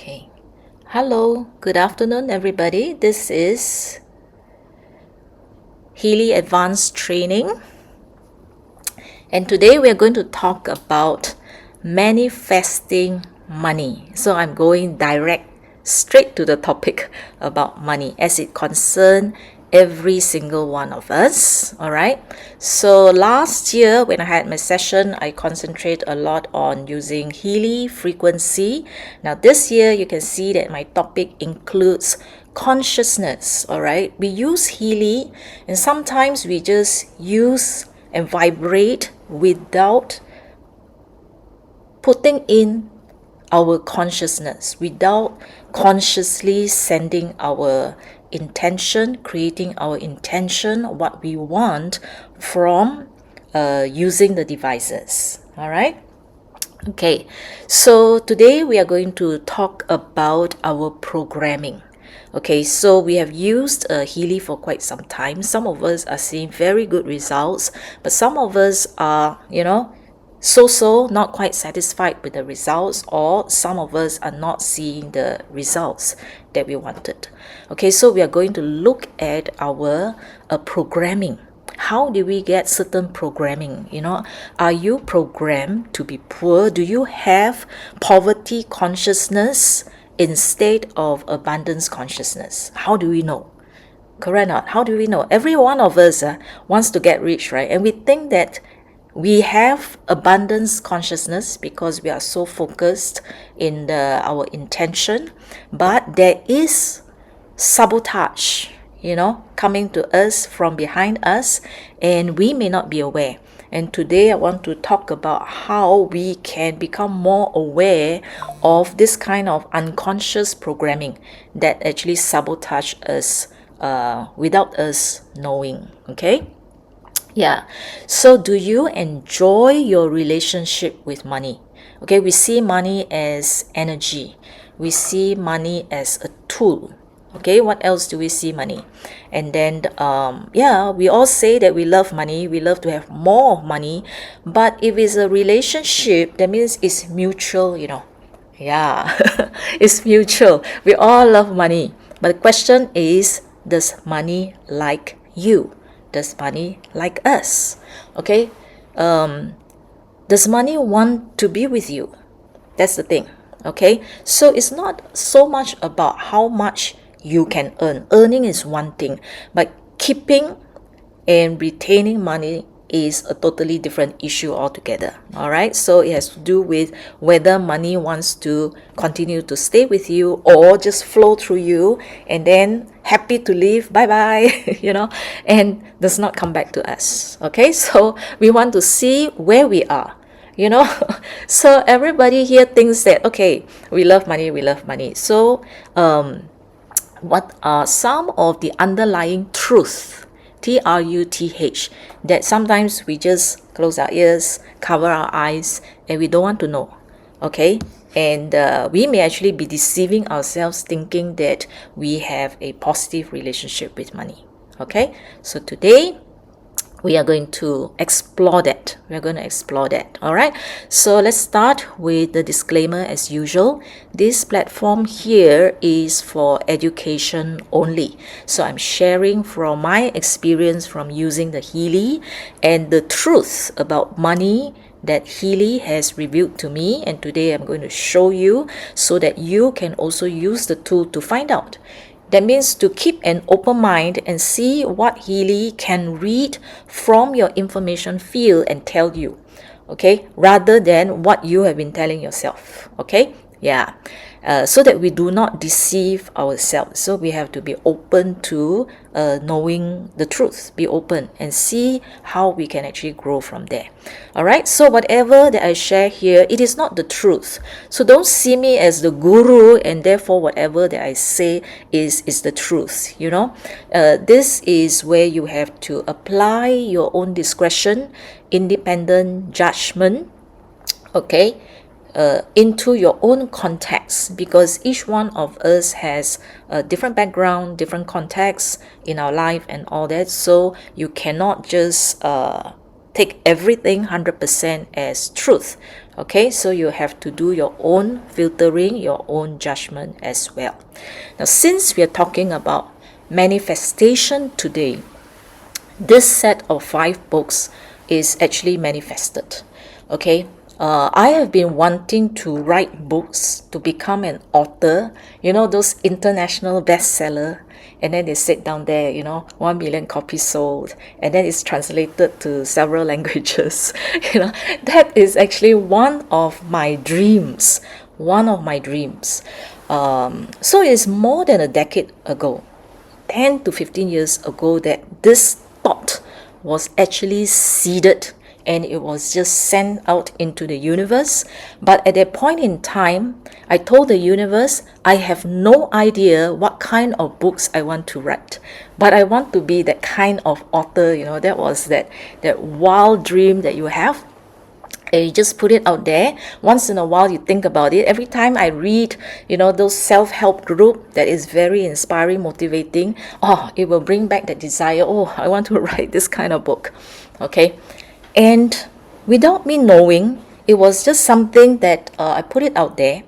Okay. Hello, good afternoon, everybody. This is Healy Advanced Training. And today we are going to talk about manifesting money. So I'm going straight to the topic about money as it concerns every single one of us. All right. So last year when I had my session, I concentrate a lot on using Healy frequency. Now this year you can see that my topic includes consciousness. All right. We use Healy and sometimes we just use and vibrate without putting in our consciousness, without consciously sending our intention, creating our intention, what we want from using the devices. All right. Okay, so today we are going to talk about our programming. Okay, so we have used Healy for quite some time. Some of us are seeing very good results, but some of us are, so not quite satisfied with the results, or some of us are not seeing the results that we wanted. Okay, so we are going to look at our programming. How do we get certain programming? Are you programmed to be poor? Do you have poverty consciousness instead of abundance consciousness? How do we know? Correct or not? How do we know? Every one of us wants to get rich, right? And we think that we have abundance consciousness because we are so focused in our intention, but there is sabotage, coming to us from behind us, and we may not be aware. And today I want to talk about how we can become more aware of this kind of unconscious programming that actually sabotage us without us knowing. Okay. Yeah. So do you enjoy your relationship with money? Okay, we see money as energy. We see money as a tool. Okay, what else do we see money? And then, we all say that we love money. We love to have more money. But if it's a relationship, that means it's mutual, Yeah, it's mutual. We all love money. But the question is, does money like you? Does money like us? Okay, does money want to be with you? That's the thing. Okay, so it's not so much about how much you can earn. Earning is one thing, but keeping and retaining money is a totally different issue altogether. All right, so it has to do with whether money wants to continue to stay with you or just flow through you and then happy to leave, bye bye, and does not come back to us. Okay, so we want to see where we are. So everybody here thinks that, okay, we love money. So what are some of the underlying truth, truth, that sometimes we just close our ears, cover our eyes, and we don't want to know? Okay, and we may actually be deceiving ourselves thinking that we have a positive relationship with money. Okay, so today we are going to explore that. All right, so let's start with the disclaimer as usual. This platform here is for education only, so I'm sharing from my experience from using the Healy and the truth about money that Healy has revealed to me, and today I'm going to show you so that you can also use the tool to find out. That means to keep an open mind and see what Healy can read from your information field and tell you, okay, rather than what you have been telling yourself. Okay, yeah. So that we do not deceive ourselves. So we have to be open to knowing the truth, be open and see how we can actually grow from there. All right, so whatever that I share here, it is not the truth. So don't see me as the guru and therefore whatever that I say is the truth. This is where you have to apply your own discretion, independent judgment, okay, into your own context, because each one of us has a different background, different context in our life and all that. So you cannot just take everything 100% as truth. Okay, so you have to do your own filtering, your own judgment as well. Now, since we are talking about manifestation today, this set of 5 books is actually manifested. Okay, I have been wanting to write books, to become an author, you know, those international bestseller, and then they sit down there, you know, 1 million copies sold, and then it's translated to several languages. You know, that is actually one of my dreams. So it's more than a decade ago, 10 to 15 years ago, that this thought was actually seeded and it was just sent out into the universe. But at that point in time, I told the universe, I have no idea what kind of books I want to write, but I want to be that kind of author. You know, that was that wild dream that you have. And you just put it out there. Once in a while you think about it. Every time I read, you know, those self-help group that is very inspiring, motivating, it will bring back that desire. I want to write this kind of book. Okay, and without me knowing, it was just something that I put it out there.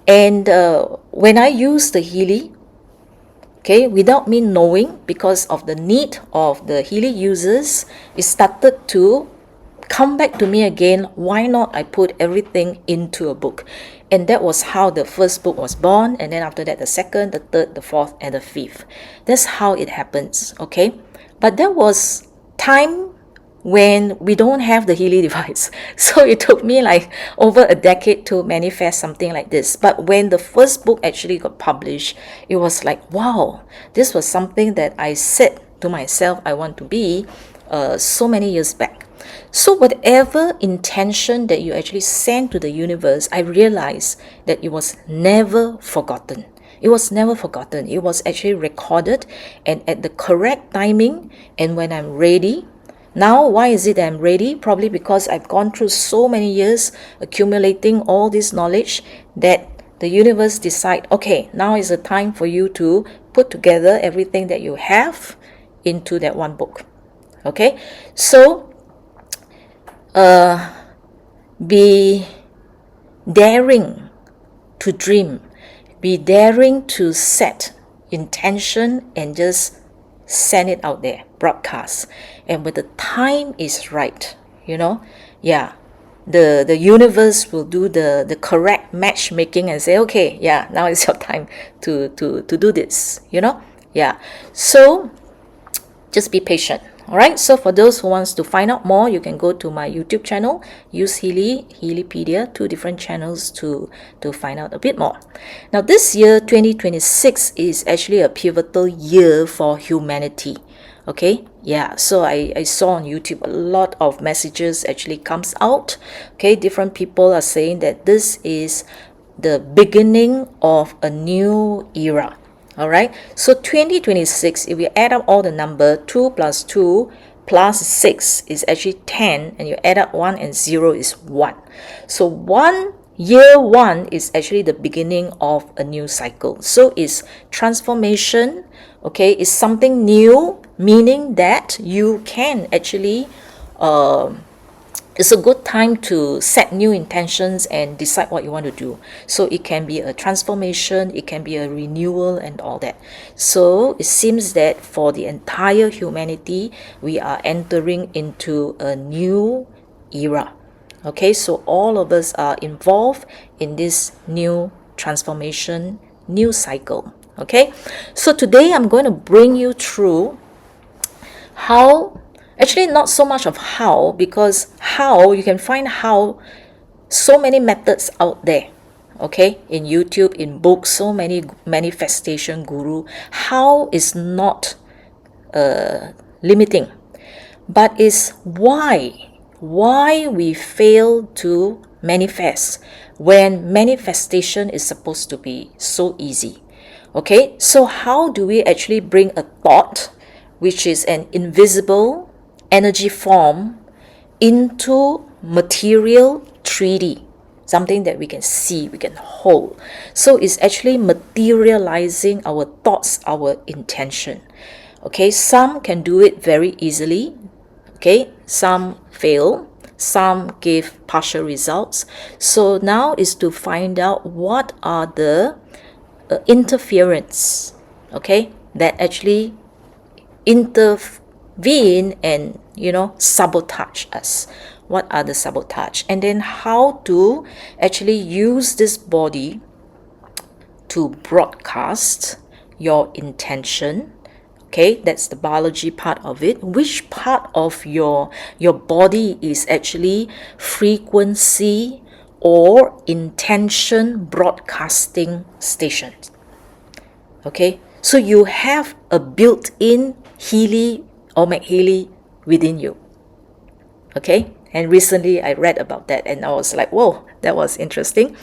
And when I use the Healy, okay, without me knowing, because of the need of the Healy users, it started to come back to me again. Why not I put everything into a book? And that was how the first book was born, and then after that the second, the third, the fourth, and the fifth. That's how it happens. Okay, but there was time when we don't have the Healy device, so it took me like over a decade to manifest something like this. But when the first book actually got published, it was like, wow, this was something that I said to myself I want to be so many years back. So whatever intention that you actually send to the universe, I realized that it was never forgotten. It was never forgotten. It was actually recorded, and at the correct timing, and when I'm ready. Now, why is it that I'm ready? Probably because I've gone through so many years accumulating all this knowledge that the universe decide, okay, now is the time for you to put together everything that you have into that one book. Okay, so be daring to dream, be daring to set intention and just send it out there, broadcast. And when the time is right, you know, the universe will do the correct matchmaking and say, okay, now it's your time to do this, you know. So just be patient. All right, so for those who wants to find out more, you can go to my YouTube channel, use Healy, Healypedia, 2 different channels to find out a bit more. Now, this year, 2026, is actually a pivotal year for humanity. Okay, so I saw on YouTube a lot of messages actually comes out. Okay, different people are saying that this is the beginning of a new era. All right, so 2026, if you add up all the number, 2 plus 2 plus 6 is actually 10, and you add up 1 and 0 is 1. So year 1 is actually the beginning of a new cycle. So it's transformation, okay, it's something new, meaning that you can actually it's a good time to set new intentions and decide what you want to do. So it can be a transformation, it can be a renewal and all that. So it seems that for the entire humanity, we are entering into a new era. Okay, so all of us are involved in this new transformation, new cycle. Okay, so today I'm going to bring you through how. Actually, not so much of how, because how, you can find how, so many methods out there, okay, in YouTube, in books, so many manifestation guru. How is not limiting, but is why we fail to manifest when manifestation is supposed to be so easy. Okay, so how do we actually bring a thought, which is an invisible energy form, into material 3D, something that we can see, we can hold? So it's actually materializing our thoughts, our intention. Okay, some can do it very easily. Okay, some fail, some give partial results. So now is to find out what are the interference, okay, that actually intervene and sabotage us. What are the sabotage, and then how to actually use this body to broadcast your intention. Okay, that's the biology part of it. Which part of your body is actually frequency or intention broadcasting station? Okay, so you have a built-in Healy or MAGHEALY within you. Okay, and recently I read about that and I was like, whoa, that was interesting.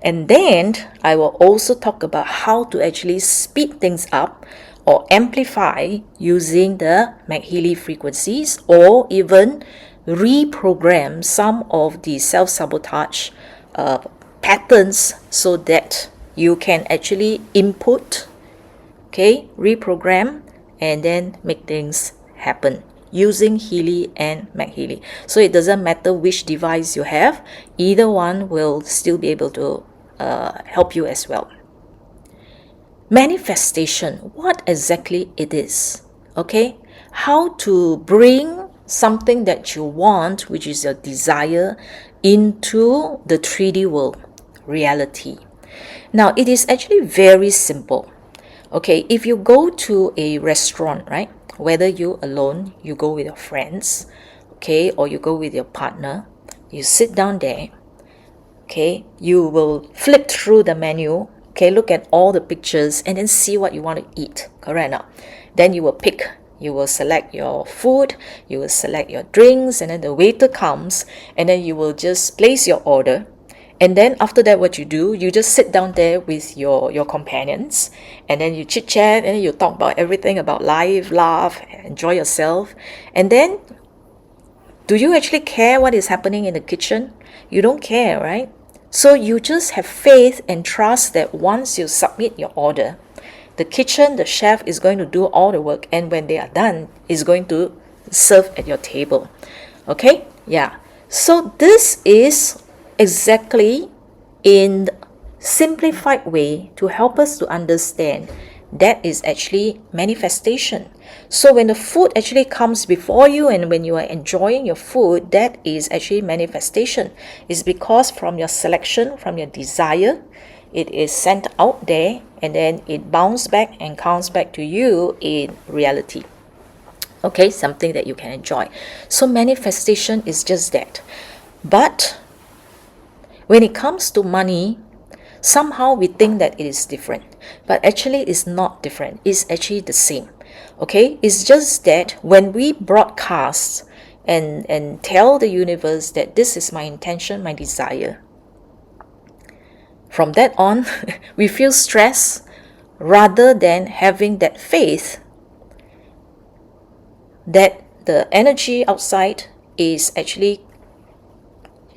And then I will also talk about how to actually speed things up or amplify using the MAGHEALY frequencies, or even reprogram some of the self-sabotage patterns so that you can actually input, okay, reprogram, and then make things happen using Healy and MAGHEALY. So it doesn't matter which device you have, either one will still be able to help you as well. Manifestation, what exactly it is, okay? How to bring something that you want, which is your desire, into the 3D world, reality. Now, it is actually very simple. Okay, if you go to a restaurant, right? Whether you alone, you go with your friends, okay, or you go with your partner, you sit down there, okay, you will flip through the menu, okay, look at all the pictures and then see what you want to eat, correct now? Then you will pick, you will select your food, you will select your drinks, and then the waiter comes and then you will just place your order. And then after that, what you do, you just sit down there with your companions, and then you chit chat, and then you talk about everything about life, laugh, enjoy yourself. And then, do you actually care what is happening in the kitchen? You don't care, right? So you just have faith and trust that once you submit your order, the kitchen, the chef is going to do all the work, and when they are done, is going to serve at your table. Okay? Yeah. So this is exactly in simplified way to help us to understand that is actually manifestation. So when the food actually comes before you and when you are enjoying your food, that is actually manifestation. It's because from your selection, from your desire, it is sent out there and then it bounces back and comes back to you in reality. Okay, something that you can enjoy. So manifestation is just that. But when it comes to money, somehow we think that it is different, but actually it's not different. It's actually the same. Okay, it's just that when we broadcast and tell the universe that this is my intention, my desire, from that on, we feel stress rather than having that faith that the energy outside is actually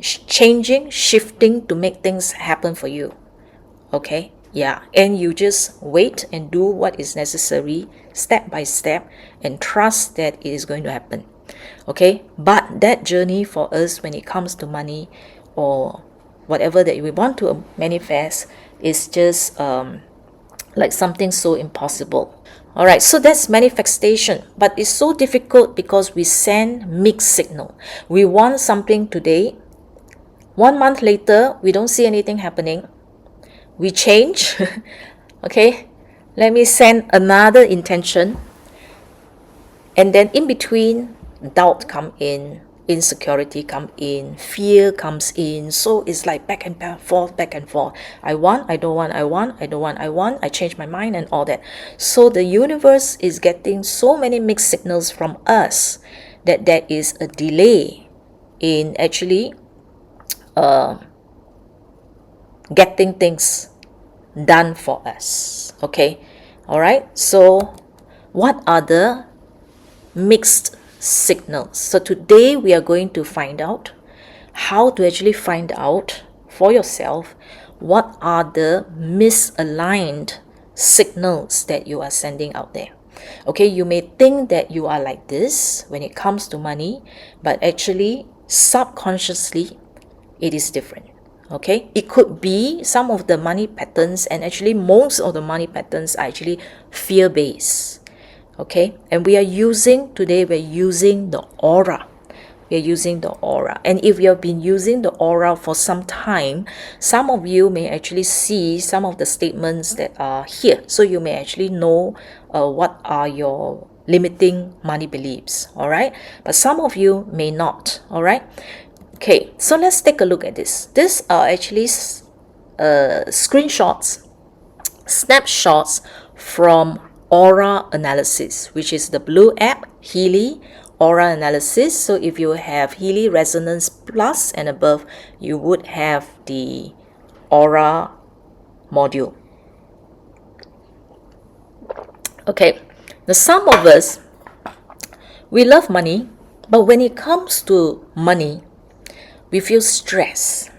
changing, shifting to make things happen for you. Okay, yeah, and you just wait and do what is necessary step by step and trust that it is going to happen. Okay, but that journey for us when it comes to money or whatever that we want to manifest is just like something so impossible. All right, so that's manifestation, but it's so difficult because we send mixed signal. We want something today. 1 month later, we don't see anything happening. We change. Okay, let me send another intention. And then in between, doubt come in, insecurity come in, fear comes in. So it's like back and forth, back and forth. I want, I don't want, I want, I don't want, I want, I change my mind and all that. So the universe is getting so many mixed signals from us that there is a delay in actually getting things done for us. Okay, all right, so what are the mixed signals? So today we are going to find out how to actually find out for yourself what are the misaligned signals that you are sending out there. Okay, you may think that you are like this when it comes to money, but actually subconsciously it is different. Okay, it could be some of the money patterns, and actually most of the money patterns are actually fear-based. Okay, and we're using the aura. We're using the aura, and if you have been using the aura for some time, some of you may actually see some of the statements that are here, so you may actually know what are your limiting money beliefs. All right, but some of you may not. All right. Okay, so let's take a look at this. These are actually screenshots, snapshots from aura analysis, which is the blue app, Healy aura analysis. So if you have Healy Resonance Plus and above, you would have the aura module. Okay, now some of us, we love money, but when it comes to money, we feel stress.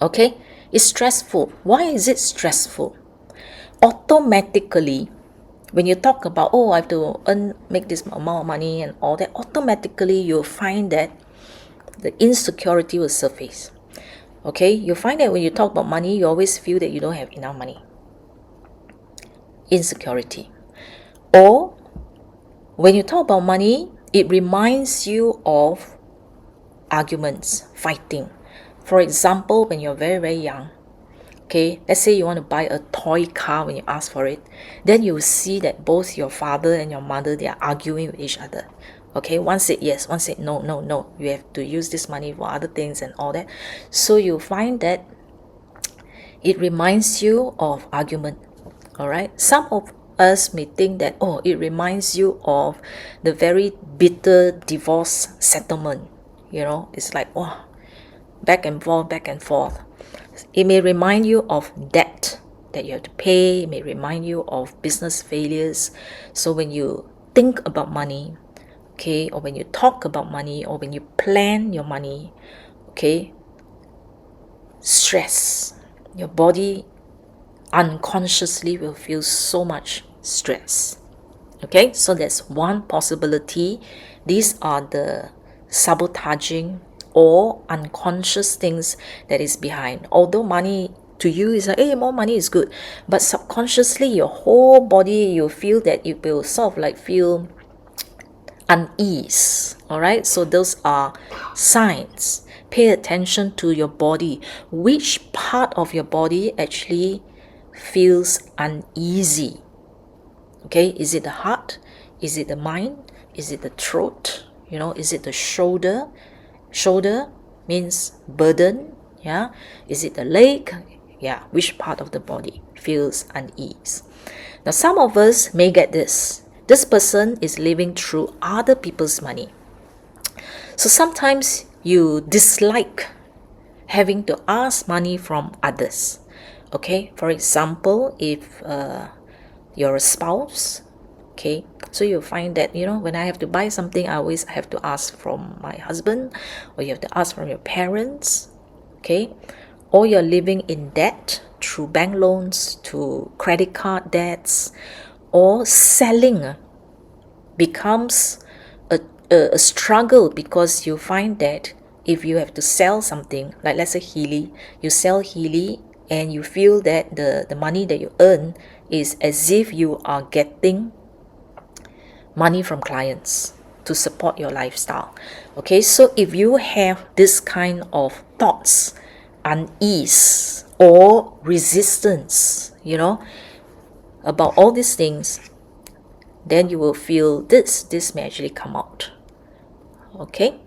Okay, it's stressful. Why is it stressful? Automatically, when you talk about, oh, I have to make this amount of money and all that, automatically you'll find that the insecurity will surface. Okay, you find that when you talk about money, you always feel that you don't have enough money. Insecurity. Or when you talk about money, it reminds you of arguments, fighting. For example, when you're very, very young, okay, let's say you want to buy a toy car. When you ask for it, then you will see that both your father and your mother, they are arguing with each other. Okay, one said yes, one said no, no, no, you have to use this money for other things and all that. So you find that it reminds you of argument. All right, some of us may think that, oh, it reminds you of the very bitter divorce settlement. You know, it's like, oh, back and forth, back and forth. It may remind you of debt that you have to pay. It may remind you of business failures. So when you think about money, okay, or when you talk about money, or when you plan your money, okay, stress, your body unconsciously will feel so much stress. Okay, so that's one possibility. These are the sabotaging or unconscious things that is behind. Although money to you is like, hey, more money is good, but subconsciously your whole body, you feel that it will sort of like feel unease. All right, so those are signs. Pay attention to your body. Which part of your body actually feels uneasy? Okay, is it the heart? Is it the mind? Is it the throat? You know, is it the shoulder? Shoulder means burden. Yeah. Is it the leg? Yeah. Which part of the body feels unease? Now, some of us may get this. This person is living through other people's money. So sometimes you dislike having to ask money from others. Okay. For example, if you're a spouse, okay, so you'll find that, you know, when I have to buy something, I always have to ask from my husband, or you have to ask from your parents, okay, or you're living in debt through bank loans, to credit card debts, or selling becomes a struggle, because you find that if you have to sell something, like let's say Healy, you sell Healy, and you feel that the money that you earn is as if you are getting money from clients to support your lifestyle. Okay, so if you have this kind of thoughts, unease or resistance, you know, about all these things, then you will feel this may actually come out. Okay.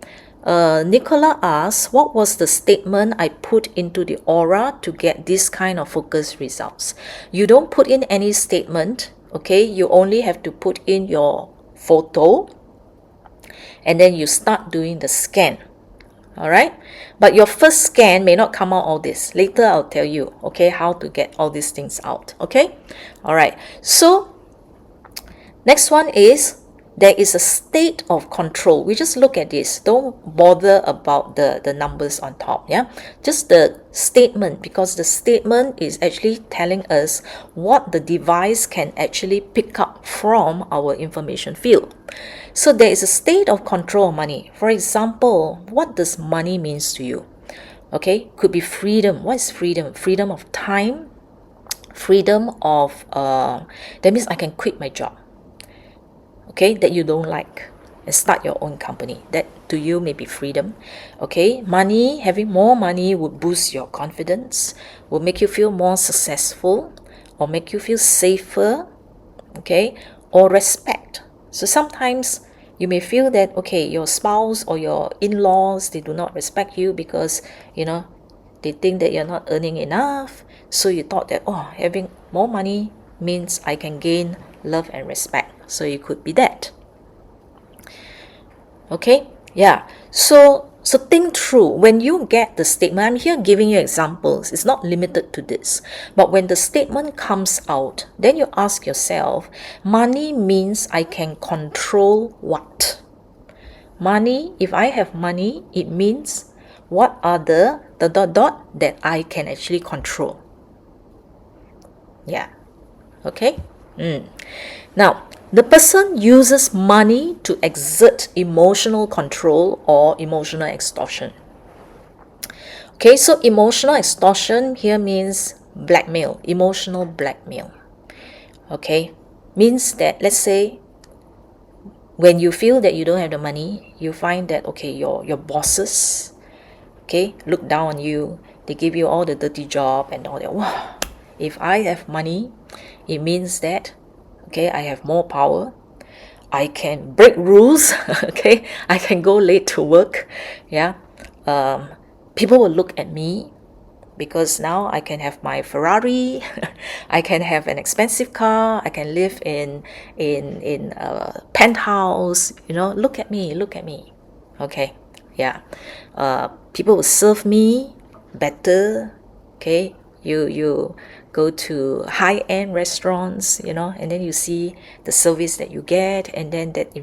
Nicola asks, what was the statement I put into the aura to get this kind of focus results? You don't put in any statement, okay? You only have to put in your photo, and then you start doing the scan. All right, but your first scan may not come out all this. Later I'll tell you, okay, how to get all these things out. Okay, all right. So next one is, there is a state of control. We just look at this. Don't bother about the numbers on top. Yeah, just the statement, because the statement is actually telling us what the device can actually pick up from our information field. So there is a state of control of money. For example, what does money means to you? Okay, could be freedom. What is freedom? Freedom of time, freedom of that means I can quit my job, okay, that you don't like, and start your own company. That to you may be freedom. Okay, money, having more money would boost your confidence, will make you feel more successful, or make you feel safer, okay, or respect. So sometimes you may feel that, okay, your spouse or your in-laws, they do not respect you because, they think that you're not earning enough. So you thought that, oh, having more money means I can gain love and respect. So it could be that. Okay, yeah. So think through when you get the statement. I'm here giving you examples. It's not limited to this. But when the statement comes out, then you ask yourself, money means I can control what? Money, if I have money, it means what are the that I can actually control. Yeah. Okay. Now, the person uses money to exert emotional control or emotional extortion. Okay, so emotional extortion here means blackmail, emotional blackmail. Okay, means that, let's say, when you feel that you don't have the money, you find that, okay, your bosses, okay, look down on you. They give you all the dirty job and all that. Wow, if I have money, it means that, okay, I have more power. I can break rules. Okay, I can go late to work. Yeah, people will look at me because now I can have my Ferrari. I can have an expensive car. I can live in a penthouse. Look at me. Look at me. Okay, yeah. People will serve me better. Okay, you go to high-end restaurants, and then you see the service that you get, and then that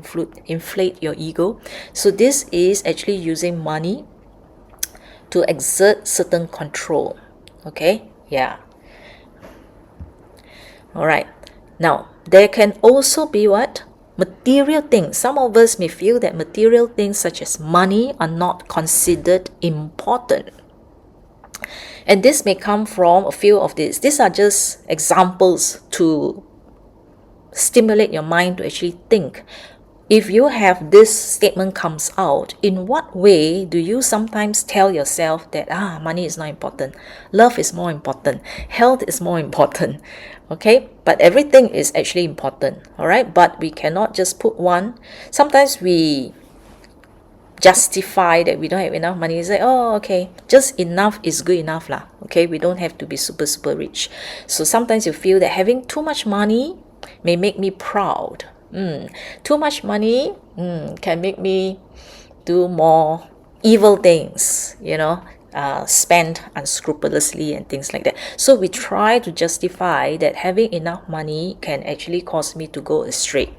inflate your ego. So this is actually using money to exert certain control. Okay, yeah. All right. Now, there can also be what? Material things. Some of us may feel that material things such as money are not considered important. And this may come from a few of these. These are just examples to stimulate your mind to actually think. If you have this statement comes out, in what way do you sometimes tell yourself that money is not important, love is more important, health is more important? Okay, but everything is actually important. All right, but we cannot just put one. Sometimes we justify that we don't have enough money. It's like, oh, okay, just enough is good enough lah. Okay, we don't have to be super rich. So sometimes you feel that having too much money may make me proud. Too much money can make me do more evil things, spend unscrupulously and things like that. So we try to justify that having enough money can actually cause me to go astray.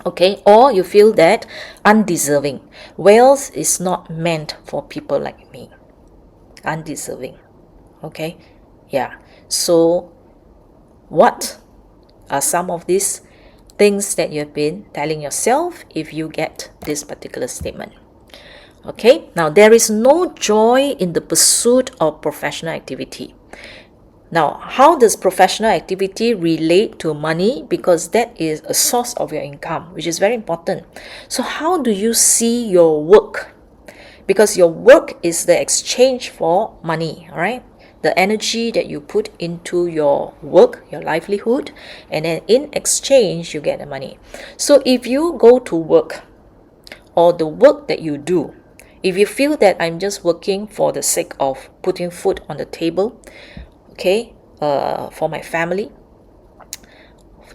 Okay, or you feel that undeserving. Wealth is not meant for people like me. Undeserving. Okay, yeah. So what are some of these things that you've been telling yourself if you get this particular statement? Okay, now there is no joy in the pursuit of professional activity. Now, how does professional activity relate to money? Because that is a source of your income, which is very important. So how do you see your work? Because your work is the exchange for money, all right? The energy that you put into your work, your livelihood, and then in exchange, you get the money. So if you go to work, or the work that you do, if you feel that I'm just working for the sake of putting food on the table, okay, for my family,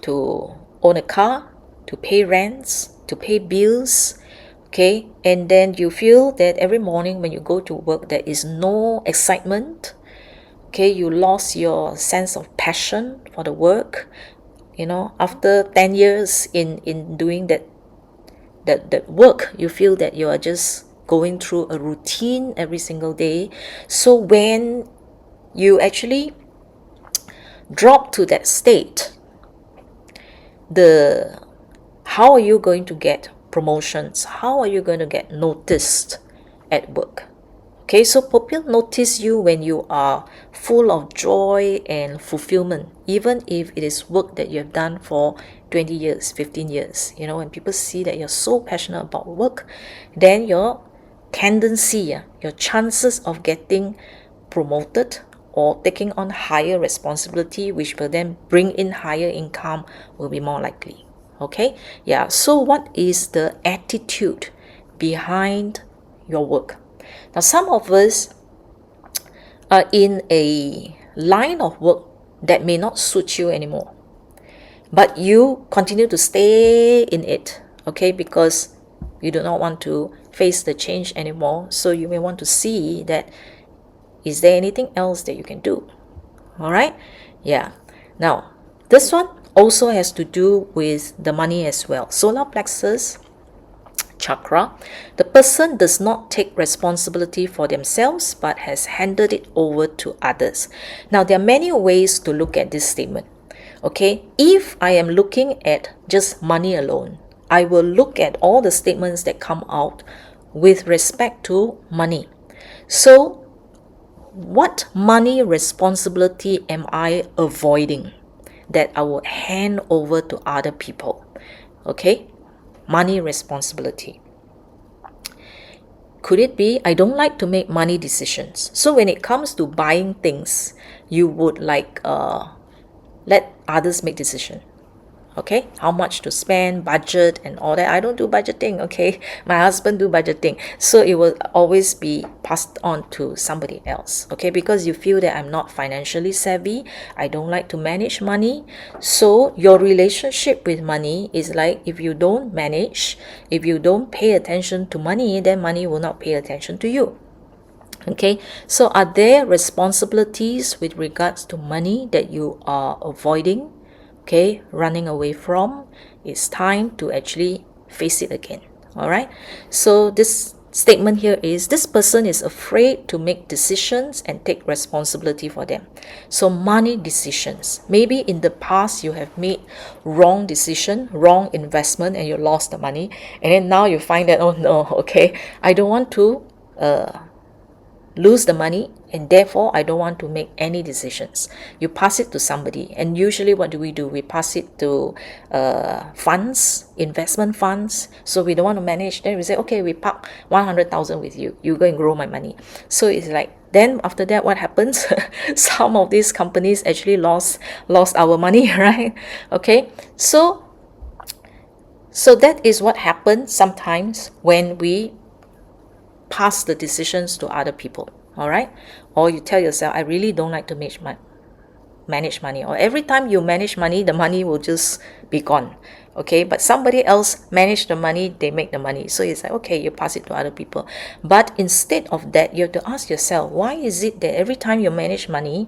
to own a car, to pay rents, to pay bills, okay, and then you feel that every morning when you go to work, there is no excitement, okay, you lost your sense of passion for the work, after 10 years in doing that work, you feel that you are just going through a routine every single day. So when you actually drop to that state, how are you going to get promotions? How are you going to get noticed at work? Okay, so people notice you when you are full of joy and fulfillment, even if it is work that you have done for 20 years, 15 years. You know, when people see that you're so passionate about work, then your tendency, your chances of getting promoted or taking on higher responsibility, which will then bring in higher income, will be more likely. Okay, yeah, so what is the attitude behind your work? Now, some of us are in a line of work that may not suit you anymore, but you continue to stay in it, okay, because you do not want to face the change anymore. So you may want to see that, is there anything else that you can do? All right, yeah. Now, this one also has to do with the money as well. Solar plexus chakra, the person does not take responsibility for themselves but has handed it over to others. Now, there are many ways to look at this statement. Okay, if I am looking at just money alone, I will look at all the statements that come out with respect to money. So, what money responsibility am I avoiding that I will hand over to other people? Okay, money responsibility. Could it be I don't like to make money decisions? So when it comes to buying things, you would like let others make decision. Okay, how much to spend, budget and all that. I don't do budgeting, okay? My husband do budgeting. So it will always be passed on to somebody else, okay? Because you feel that I'm not financially savvy, I don't like to manage money. So your relationship with money is like, if you don't manage, if you don't pay attention to money, then money will not pay attention to you. Okay, so are there responsibilities with regards to money that you are avoiding? Okay, running away from? It's time to actually face it again. All right, so this statement here is, this person is afraid to make decisions and take responsibility for them. So money decisions, maybe in the past you have made wrong decision, wrong investment, and you lost the money, and then now you find that, oh no, okay, I don't want to lose the money, and therefore I don't want to make any decisions. You pass it to somebody, and usually what do? We pass it to funds, investment funds. So we don't want to manage, then we say, okay, we park 100,000 with you, you go and grow my money. So it's like, then after that, what happens? Some of these companies actually lost our money, right? Okay, so that is what happens sometimes when we pass the decisions to other people. All right, or you tell yourself, I really don't like to manage money, or every time you manage money, the money will just be gone. Okay, but somebody else manage the money, they make the money. So it's like, okay, you pass it to other people. But instead of that, you have to ask yourself, why is it that every time you manage money,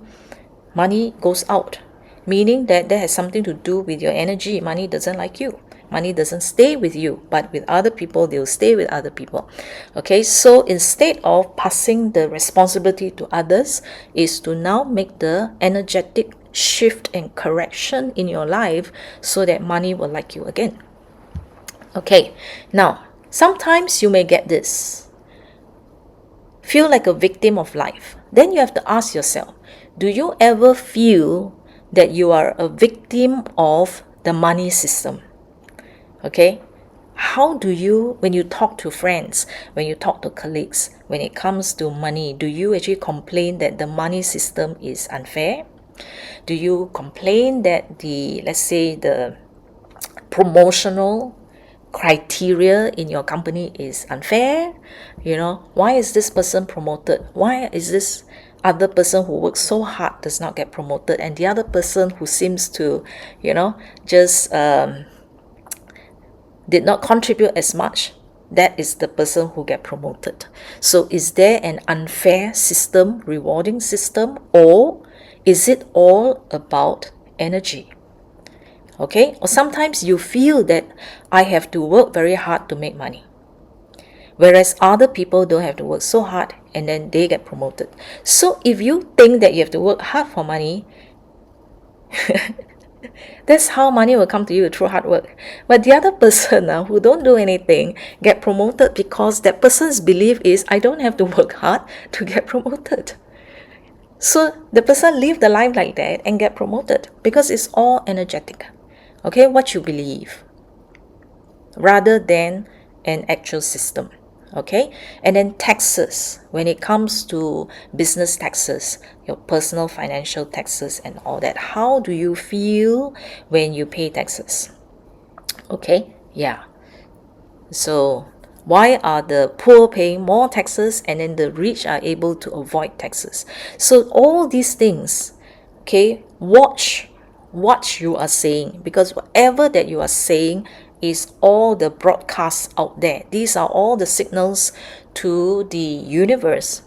money goes out? Meaning that has something to do with your energy. Money doesn't like you. Money doesn't stay with you, but with other people, they'll stay with other people. Okay, so instead of passing the responsibility to others, is to now make the energetic shift and correction in your life so that money will like you again. Okay, now, sometimes you may get this. Feel like a victim of life. Then you have to ask yourself, do you ever feel that you are a victim of the money system? Okay, how do you, when you talk to friends, when you talk to colleagues, when it comes to money, do you actually complain that the money system is unfair? Do you complain that let's say the promotional criteria in your company is unfair? You know, why is this person promoted? Why is this other person who works so hard does not get promoted, and the other person who seems to, just did not contribute as much, that is the person who get promoted? So is there an unfair system, rewarding system, or is it all about energy? Okay, or sometimes you feel that I have to work very hard to make money, whereas other people don't have to work so hard and then they get promoted. So if you think that you have to work hard for money, That's how money will come to you, through hard work. But the other person who don't do anything get promoted because that person's belief is, I don't have to work hard to get promoted. So the person live the life like that and get promoted because it's all energetic. Okay, what you believe rather than an actual system. Okay, and then taxes, when it comes to business taxes, your personal financial taxes and all that, how do you feel when you pay taxes? Okay, yeah. So why are the poor paying more taxes and then the rich are able to avoid taxes? So all these things, okay, watch what you are saying, because whatever that you are saying is all the broadcasts out there. These are all the signals to the universe.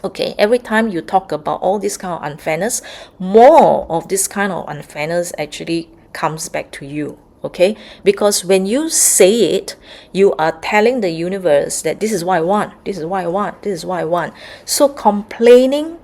Okay, every time you talk about all this kind of unfairness, more of this kind of unfairness actually comes back to you. Okay, because when you say it, you are telling the universe that this is what I want, this is what I want, this is what I want. So complaining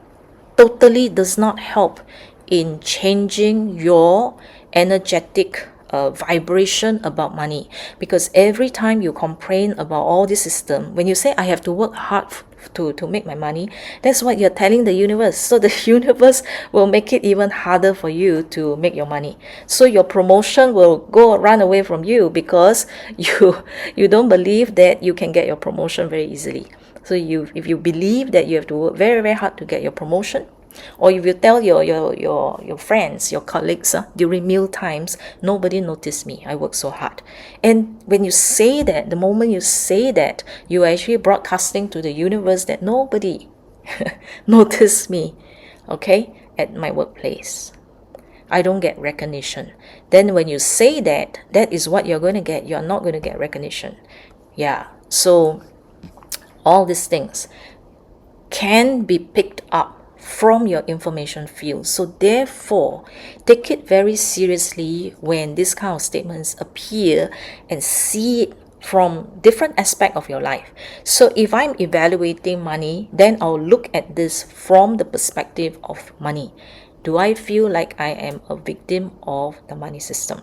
totally does not help in changing your energetic vibration about money, because every time you complain about all this system, when you say I have to work hard to make my money, that's what you're telling the universe. So the universe will make it even harder for you to make your money. So your promotion will run away from you because you don't believe that you can get your promotion very easily. So if you believe that you have to work very, very hard to get your promotion, or if you tell your friends, your colleagues, during meal times, nobody noticed me, I work so hard. And when you say that, the moment you say that, you are actually broadcasting to the universe that nobody noticed me, okay, at my workplace. I don't get recognition. Then when you say that, that is what you're going to get. You're not going to get recognition. Yeah. So all these things can be picked up from your information field. So therefore, take it very seriously when this kind of statements appear, and see it from different aspect of your life. So if I'm evaluating money, then I'll look at this from the perspective of money. Do I feel like I am a victim of the money system?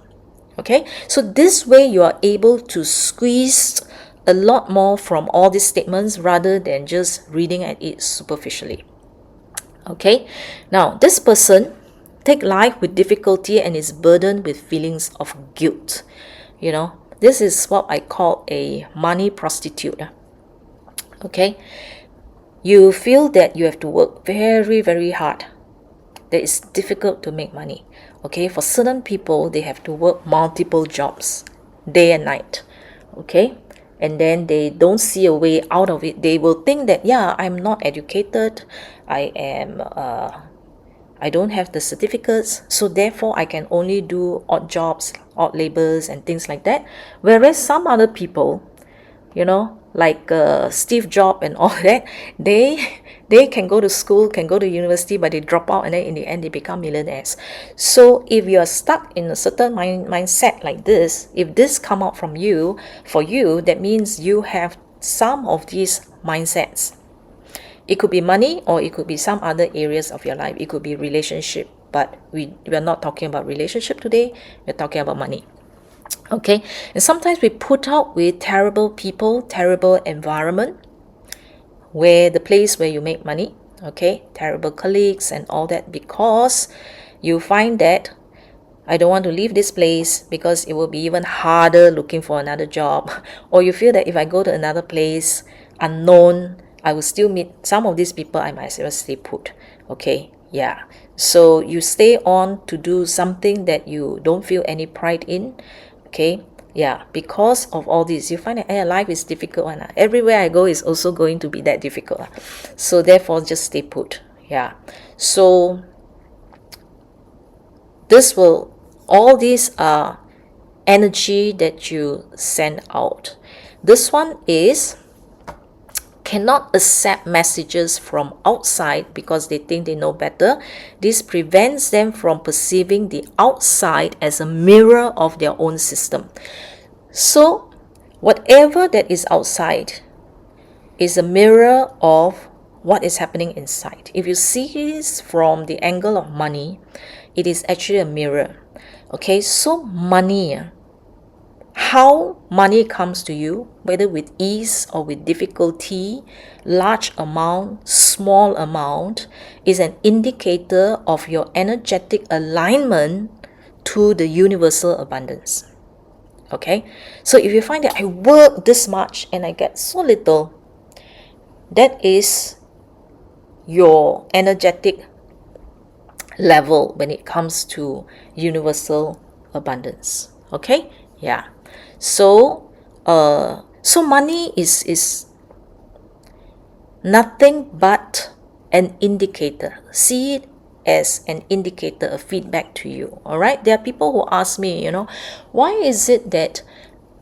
Okay, so this way you are able to squeeze a lot more from all these statements rather than just reading at it superficially. Okay, now this person take life with difficulty and is burdened with feelings of guilt. You know, this is what I call a money prostitute. Okay, you feel that you have to work very, very hard, that it's difficult to make money. Okay, for certain people, they have to work multiple jobs, day and night. Okay, and then they don't see a way out of it. They will think that, yeah, I'm not educated, I don't have the certificates, so therefore I can only do odd jobs, odd labors and things like that. Whereas some other people, you know, like Steve Jobs and all that, they can go to school, can go to university, but they drop out and then in the end they become millionaires. So if you are stuck in a certain mindset like this, if this come out from you, for you, that means you have some of these mindsets. It could be money, or it could be some other areas of your life. It could be relationship, but we are not talking about relationship today. We're talking about money. Okay, and sometimes we put out with terrible people, terrible environment, where the place where you make money, okay, terrible colleagues and all that, because you find that I don't want to leave this place because it will be even harder looking for another job. Or you feel that if I go to another place, unknown, I will still meet some of these people, I might as well stay put. Okay, yeah. So you stay on to do something that you don't feel any pride in. Okay, yeah, because of all this, you find that life is difficult. And everywhere I go is also going to be that difficult. So therefore, just stay put. Yeah. So all these are energy that you send out. This one is cannot accept messages from outside because they think they know better. This prevents them from perceiving the outside as a mirror of their own system. So whatever that is outside is a mirror of what is happening inside. If you see this from the angle of money, it is actually a mirror. Okay, so money, how money comes to you, whether with ease or with difficulty, large amount, small amount, is an indicator of your energetic alignment to the universal abundance. Okay, so if you find that I work this much and I get so little, that is your energetic level when it comes to universal abundance. Okay, yeah. So so money is nothing but an indicator. See it as an indicator, a feedback to you. All right, there are people who ask me, why is it that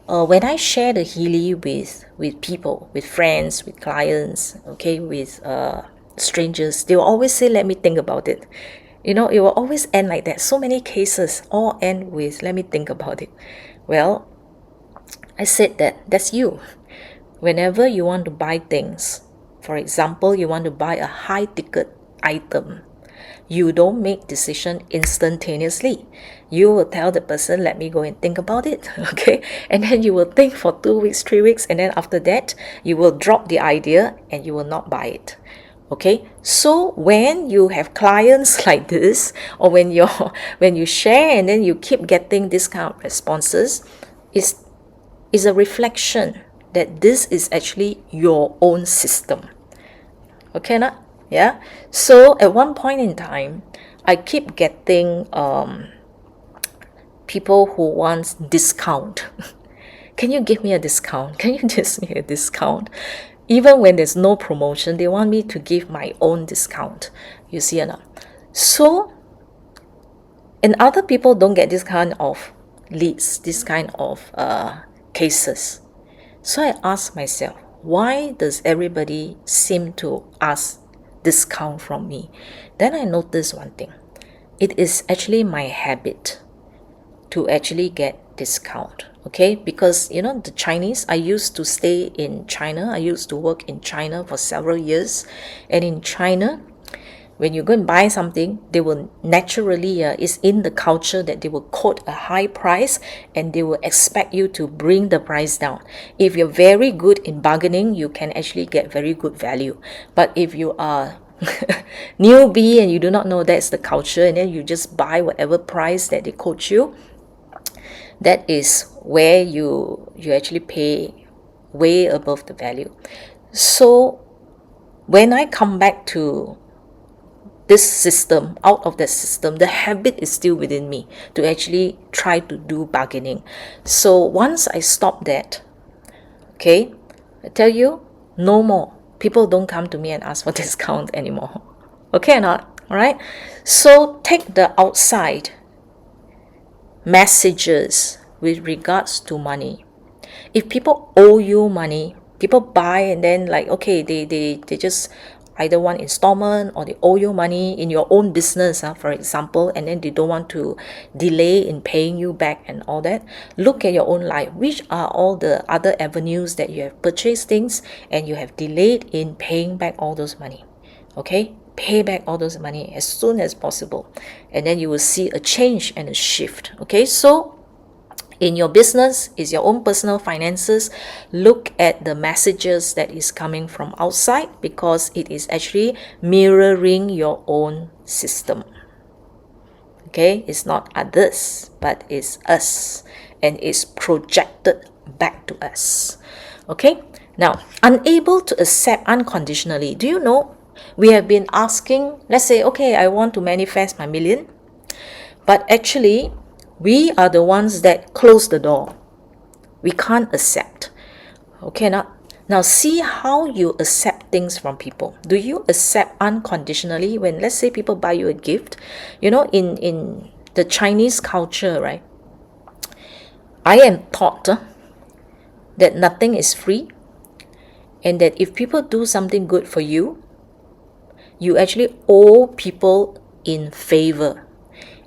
when I share the Healy with people, with friends, with clients, okay, with strangers, they will always say, let me think about it. It will always end like that. So many cases all end with, let me think about it. Well, I said that's you. Whenever you want to buy things, for example, you want to buy a high ticket item, you don't make decision instantaneously. You will tell the person, let me go and think about it. Okay, and then you will think for 2 weeks, 3 weeks, and then after that you will drop the idea and you will not buy it. Okay, so when you have clients like this, or when you share and then you keep getting this kind of responses, is a reflection that this is actually your own system. Okay, not? Yeah. So at one point in time, I keep getting people who want discount. Can you give me a discount? Can you give me a discount? Even when there's no promotion, they want me to give my own discount. You see or not? So, and other people don't get this kind of leads, this kind of cases. So I ask myself, why does everybody seem to ask discount from me? Then I notice one thing. It is actually my habit to actually get discount. Okay, because the Chinese, I used to stay in China. I used to work in China for several years. And in China, when you go and buy something, they will naturally, it's in the culture that they will quote a high price and they will expect you to bring the price down. If you're very good in bargaining, you can actually get very good value. But if you are newbie and you do not know that's the culture, and then you just buy whatever price that they quote you, that is where you actually pay way above the value. So when I come back to this system, out of that system, the habit is still within me to actually try to do bargaining. So once I stop that, okay, I tell you, no more. People don't come to me and ask for discount anymore. Okay or not? All right. So take the outside messages with regards to money. If people owe you money, people buy and then okay, they just either want installment or they owe you money in your own business, for example, and then they don't want to delay in paying you back and all that. Look at your own life. Which are all the other avenues that you have purchased things and you have delayed in paying back all those money? Okay, pay back all those money as soon as possible, and then you will see a change and a shift. Okay, so in your business, is your own personal finances, look at the messages that is coming from outside, because it is actually mirroring your own system. Okay, it's not others, but it's us, and it's projected back to us. Okay, now, unable to accept unconditionally. Do you know, we have been asking, let's say, okay, I want to manifest my million, but actually we are the ones that close the door. We can't accept. Okay, now see how you accept things from people. Do you accept unconditionally when, let's say, people buy you a gift? In the Chinese culture, right, I am taught that nothing is free, and that if people do something good for you, you actually owe people in favor.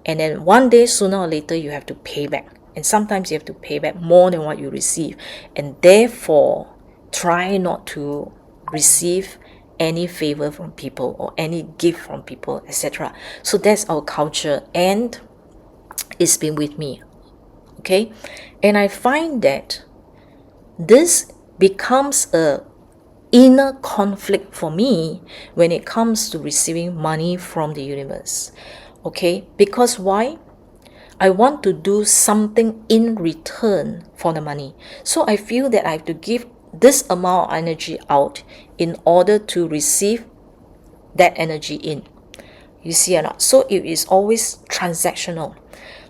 And then one day, sooner or later, you have to pay back. And sometimes you have to pay back more than what you receive. And therefore, try not to receive any favor from people or any gift from people, etc. So that's our culture, and it's been with me. Okay, and I find that this becomes a inner conflict for me when it comes to receiving money from the universe. Okay, because why? I want to do something in return for the money. So I feel that I have to give this amount of energy out in order to receive that energy in. You see or not? So it is always transactional.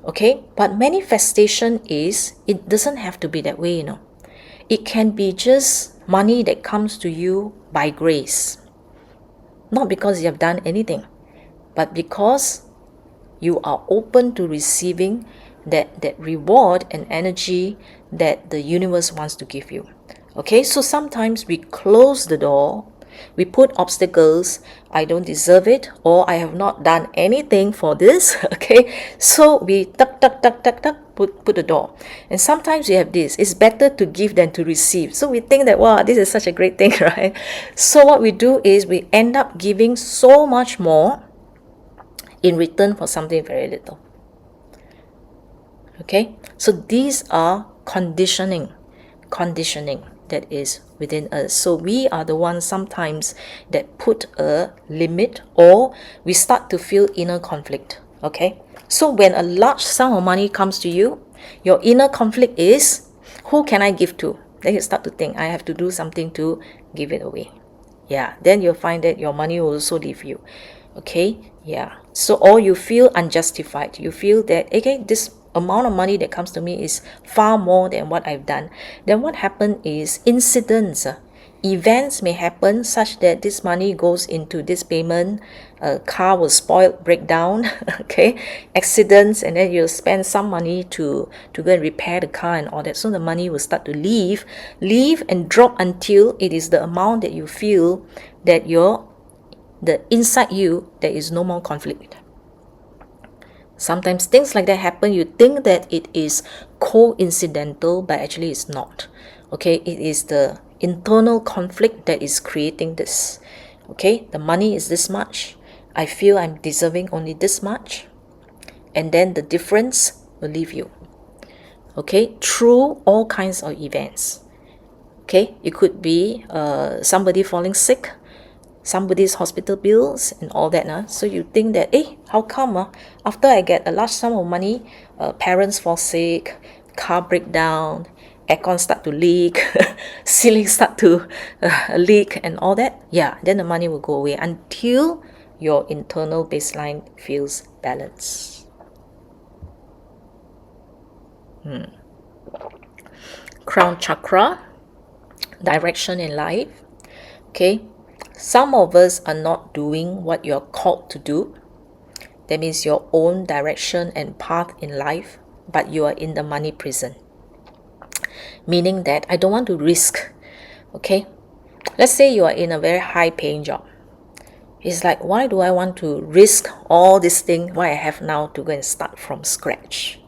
Okay, but manifestation is, it doesn't have to be that way, It can be just money that comes to you by grace. Not because you have done anything, but because you are open to receiving that reward and energy that the universe wants to give you. Okay, so sometimes we close the door, we put obstacles. I don't deserve it, or I have not done anything for this. Okay, so we tuck, put the door. And sometimes we have this, it's better to give than to receive. So we think that, wow, this is such a great thing, right? So what we do is we end up giving so much more in return for something very little. Okay, so these are conditioning that is within us. So we are the ones sometimes that put a limit, or we start to feel inner conflict. Okay, so when a large sum of money comes to you, your inner conflict is, who can I give to? Then you start to think, I have to do something to give it away. Yeah, then you'll find that your money will also leave you. Okay, yeah. So, or you feel unjustified. You feel that, okay, this amount of money that comes to me is far more than what I've done. Then what happens is incidents, events may happen such that this money goes into this payment, a car will spoil, break down, okay, accidents, and then you'll spend some money to go and repair the car and all that. So the money will start to leave and drop until it is the amount that you feel that the inside you, there is no more conflict. Sometimes things like that happen. You think that it is coincidental, but actually it's not. Okay, it is the internal conflict that is creating this. Okay, the money is this much. I feel I'm deserving only this much. And then the difference will leave you. Okay, through all kinds of events. Okay, it could be somebody falling sick, somebody's hospital bills and all that. So you think that, how come after I get a large sum of money, parents fall sick, car break down, aircon start to leak, ceiling start to leak and all that. Yeah, then the money will go away until your internal baseline feels balanced. Crown chakra, direction in life. Okay, some of us are not doing what you're called to do. That means your own direction and path in life, but you are in the money prison. Meaning that I don't want to risk. Okay, let's say you are in a very high paying job. It's like, why do I want to risk all this thing, what I have now, to go and start from scratch?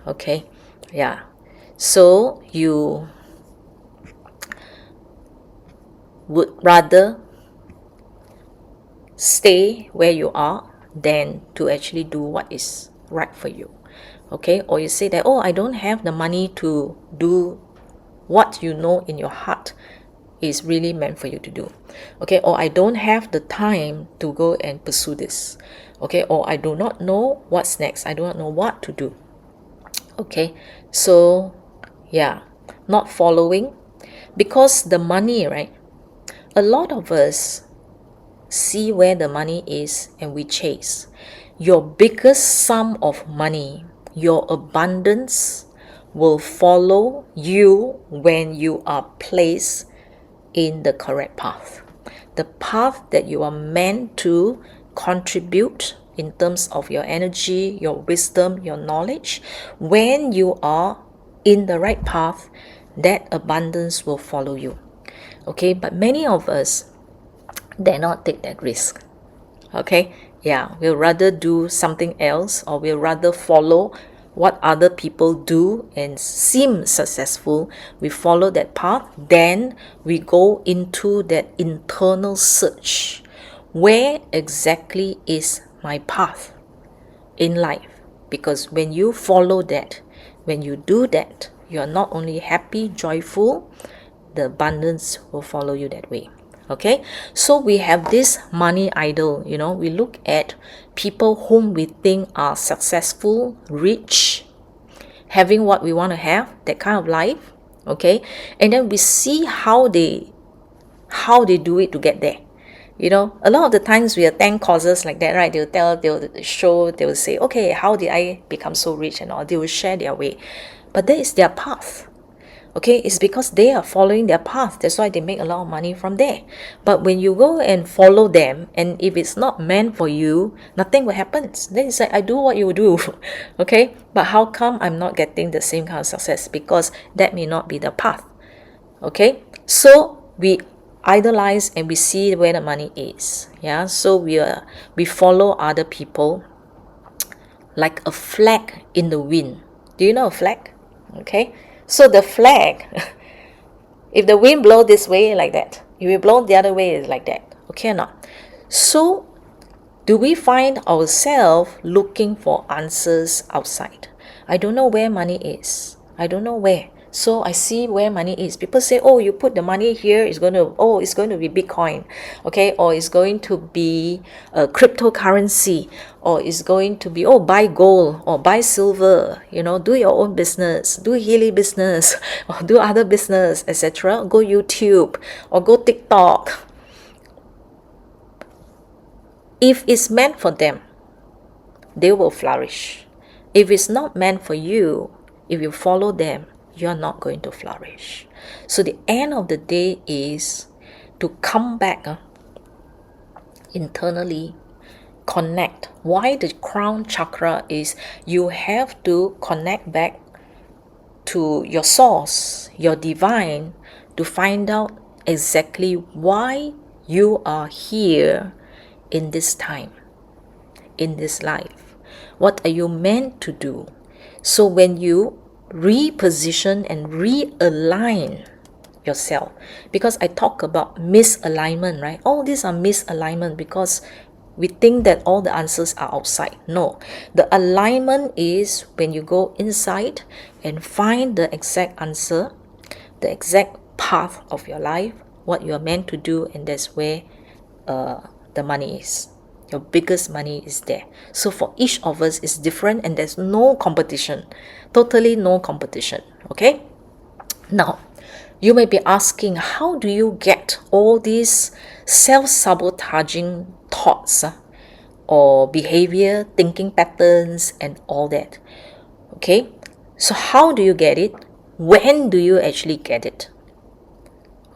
Okay, yeah. So you would rather stay where you are than to actually do what is right for you. Okay, or you say that, I don't have the money to do what you know in your heart is really meant for you to do. Okay, or I don't have the time to go and pursue this. Okay, or I do not know what's next. I do not know what to do. Okay, so yeah, not following, because the money, right? A lot of us see where the money is and we chase. Your biggest sum of money, your abundance, will follow you when you are placed in the correct path. The path that you are meant to contribute in terms of your energy, your wisdom, your knowledge. When you are in the right path, that abundance will follow you. Okay, but many of us dare not take that risk. Okay, yeah, we'll rather do something else, or we'll rather follow what other people do and seem successful, we follow that path, then we go into that internal search. Where exactly is my path in life? Because when you follow that, when you do that, you are not only happy, joyful, the abundance will follow you that way. Okay, so we have this money idol. We look at people whom we think are successful, rich, having what we want to have, that kind of life. Okay, and then we see how they do it to get there. A lot of the times we attend courses like that, right? They'll say, okay, how did I become so rich and all? They will share their way, but that is their path. Okay, it's because they are following their path. That's why they make a lot of money from there. But when you go and follow them, and if it's not meant for you, nothing will happen. Then it's like, I do what you do. Okay, but how come I'm not getting the same kind of success? Because that may not be the path. Okay, so we idolize and we see where the money is. Yeah, so we follow other people like a flag in the wind. Do you know a flag? Okay, so the flag, if the wind blows this way, like that. If it blows the other way, it's like that. Okay or not? So do we find ourselves looking for answers outside? I don't know where money is. I don't know where. So I see where money is. People say, oh, you put the money here, it's going to be Bitcoin, okay? Or it's going to be a cryptocurrency, or it's going to be, buy gold or buy silver, do your own business, do Healy business, or do other business, etc. Go YouTube or go TikTok. If it's meant for them, they will flourish. If it's not meant for you, if you follow them, you're not going to flourish. So the end of the day is to come back internally, connect. Why the crown chakra is you have to connect back to your source, your divine, to find out exactly why you are here in this time, in this life. What are you meant to do? So when you reposition and realign yourself, because I talk about misalignment, right? All these are misalignment because we think that all the answers are outside. No, the alignment is when you go inside and find the exact answer, the exact path of your life, what you are meant to do, and that's where the money is. Your biggest money is there. So for each of us is different, and there's no competition. Totally no competition. Okay? Now, you may be asking, how do you get all these self-sabotaging thoughts or behavior, thinking patterns, and all that? Okay? So how do you get it? When do you actually get it?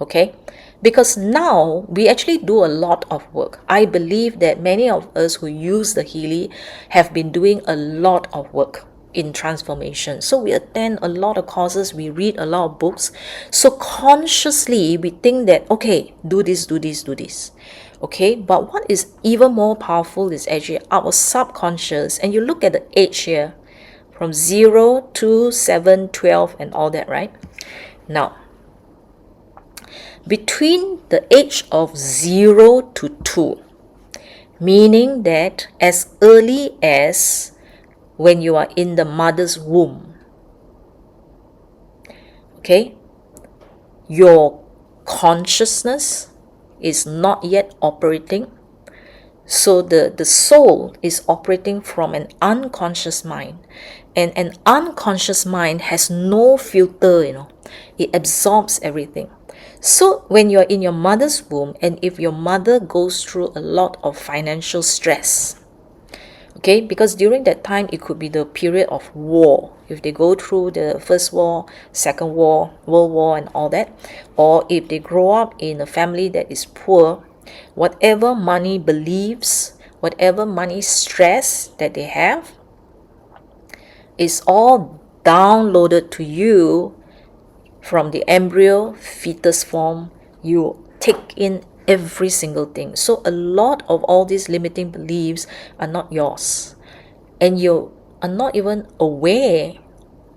Okay? Because now we actually do a lot of work. I believe that many of us who use the Healy have been doing a lot of work in transformation. So we attend a lot of courses, we read a lot of books. So consciously we think that, okay, do this, do this, do this. Okay, but what is even more powerful is actually our subconscious. And you look at the age here, from 0 to 7, 12 and all that, right? Now, between the age of 0 to 2, meaning that as early as when you are in the mother's womb, okay, your consciousness is not yet operating. So the soul is operating from an unconscious mind, and an unconscious mind has no filter, it absorbs everything. So when you're in your mother's womb, and if your mother goes through a lot of financial stress, okay, because during that time it could be the period of war, if they go through the first war, second war, world war and all that, or if they grow up in a family that is poor, whatever money beliefs, whatever money stress that they have is all downloaded to you from the embryo, fetus form. You take in every single thing. So a lot of all these limiting beliefs are not yours. And your are not even aware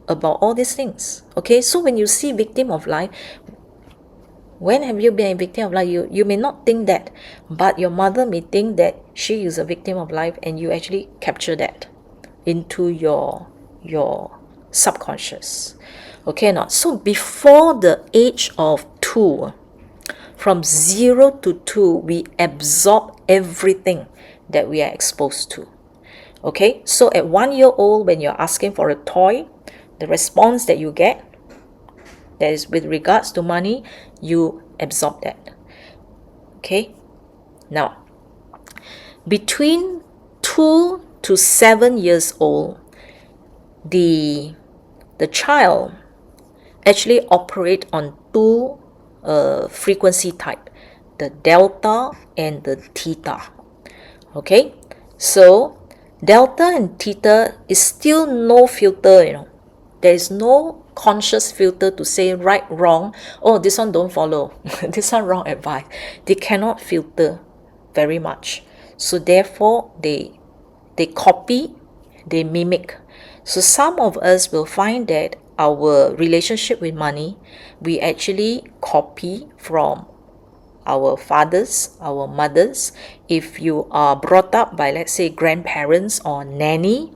about all these things. Okay, so when you see victim of life, when have you been a victim of life? You may not think that, but your mother may think that she is a victim of life, and you actually capture that into your subconscious. Okay or not? So before the age of 2, from 0 to 2, we absorb everything that we are exposed to. Okay, so at 1 year old, when you're asking for a toy, the response that you get, that is with regards to money, you absorb that. Okay, now between 2 to 7 years old, the child actually operate on 2 frequency type, the delta and the theta. Okay, so delta and theta is still no filter, there is no conscious filter to say right, wrong, oh, this one don't follow, this one wrong advice. They cannot filter very much. So therefore, they copy, they mimic. So some of us will find that our relationship with money, we actually copy from our fathers, our mothers. If you are brought up by, let's say, grandparents or nanny,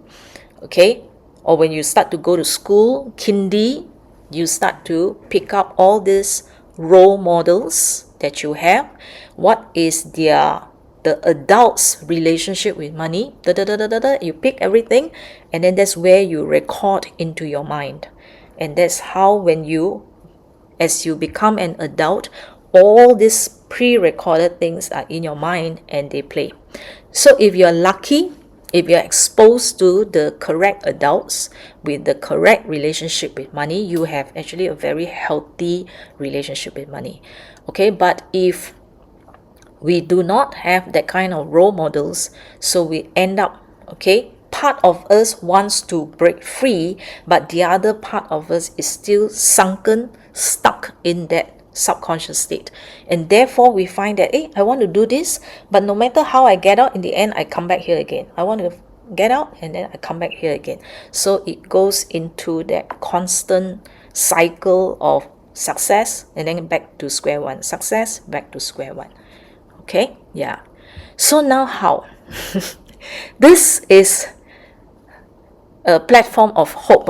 okay, or when you start to go to school, kindy, you start to pick up all these role models that you have. What is the adult's relationship with money? You pick everything, and then that's where you record into your mind. And that's how as you become an adult, all these pre-recorded things are in your mind and they play. So if you're lucky, if you're exposed to the correct adults with the correct relationship with money, you have actually a very healthy relationship with money. Okay, but if we do not have that kind of role models, so we end up, okay, part of us wants to break free, but the other part of us is still sunken, stuck in that subconscious state. And therefore we find that, I want to do this, but no matter how I get out, in the end I come back here again. I want to get out and then I come back here again. So it goes into that constant cycle of success and then back to square one, success, back to square one. Okay, yeah. So now how? This is a platform of hope.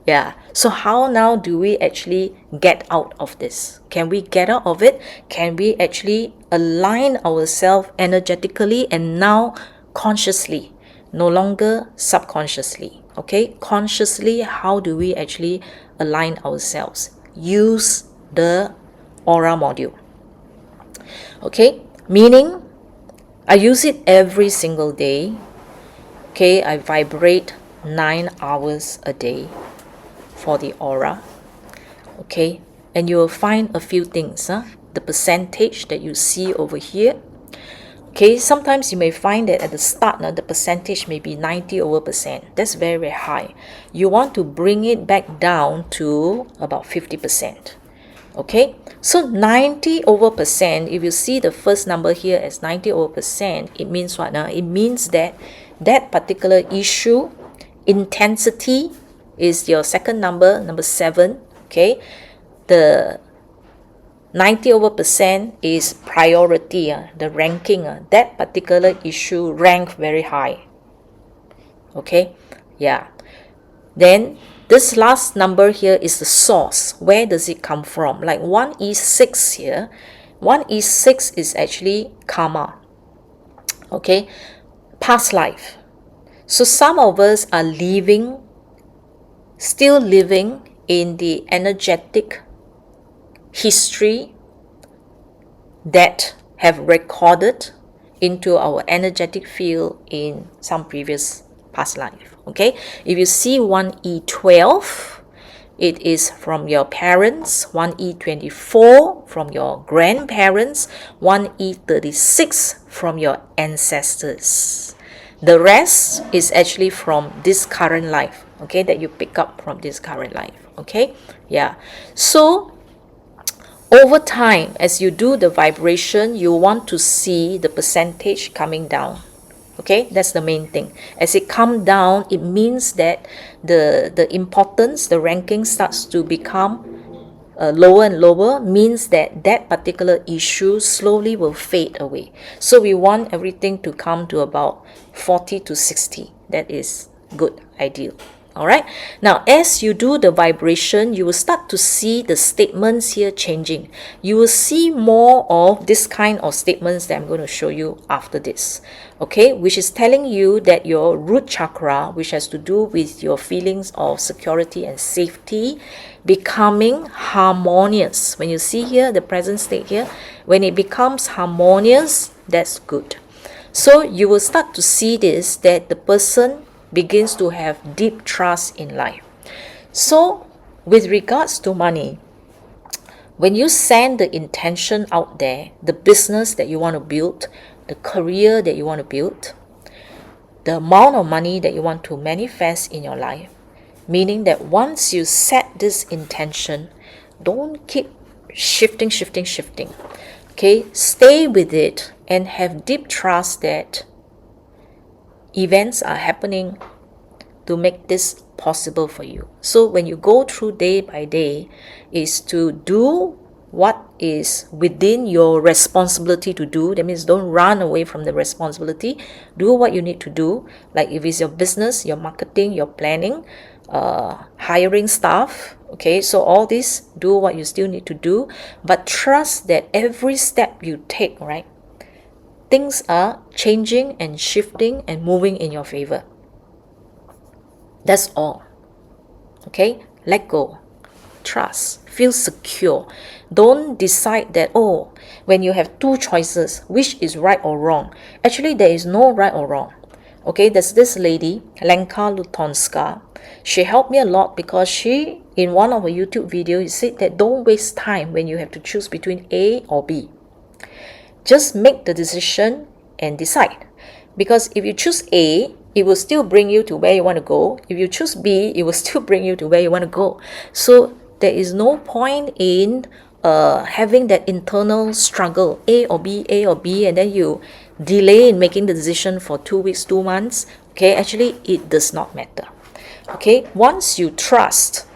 Yeah. So how now do we actually get out of this? Can we get out of it? Can we actually align ourselves energetically and now consciously, no longer subconsciously? Okay, consciously, how do we actually align ourselves? Use the aura module. Okay, meaning I use it every single day. Okay, I vibrate 9 hours a day for the aura. Okay, and you will find a few things. The percentage that you see over here. Okay, sometimes you may find that at the start, the percentage may be 90%. That's very, very high. You want to bring it back down to about 50%. Okay, so 90%, if you see the first number here as 90%, it means what? It means that that particular issue, intensity, is your second number, number 7. Okay, the 90% is priority, the ranking. That particular issue rank very high. Okay, yeah. Then this last number here is the source. Where does it come from? Like 1E6 here. 1E6 is actually karma. Okay, past life. So some of us are still living in the energetic history that have recorded into our energetic field in some previous past life. Okay, if you see 1E12, it is from your parents. 1E24 from your grandparents. 1E36 from your ancestors. The rest is actually from this current life, okay, that you pick up from this current life. Okay, yeah. So over time, as you do the vibration, you want to see the percentage coming down. Okay, that's the main thing. As it comes down, it means that the importance, the ranking starts to become lower and lower, means that that particular issue slowly will fade away. So we want everything to come to about 40 to 60. That is good, ideal. All right. Now, as you do the vibration, you will start to see the statements here changing. You will see more of this kind of statements that I'm going to show you after this. Okay, which is telling you that your root chakra, which has to do with your feelings of security and safety, becoming harmonious. When you see here, the present state here, when it becomes harmonious, that's good. So you will start to see this, that the person begins to have deep trust in life. So with regards to money, when you send the intention out there, the business that you want to build, the career that you want to build, the amount of money that you want to manifest in your life, meaning that once you set this intention, don't keep shifting. Okay, stay with it and have deep trust that events are happening to make this possible for you. So when you go through day by day, is to do what is within your responsibility to do. That means don't run away from the responsibility. Do what you need to do. Like if it's your business, your marketing, your planning, hiring staff. Okay, so all this, do what you still need to do, but trust that every step you take, right, things are changing and shifting and moving in your favor. That's all. Okay, let go. Trust. Feel secure. Don't decide that, oh, when you have two choices, which is right or wrong. Actually, there is no right or wrong. Okay, there's this lady, Lenka Lutonska. She helped me a lot because she, in one of her YouTube videos, said that don't waste time when you have to choose between A or B. Just make the decision and decide. Because if you choose A, it will still bring you to where you want to go. If you choose B, it will still bring you to where you want to go. So there is no point in having that internal struggle, A or B, and then you delay in making the decision for 2 weeks, 2 months. Okay, actually, it does not matter. Okay, once you trust,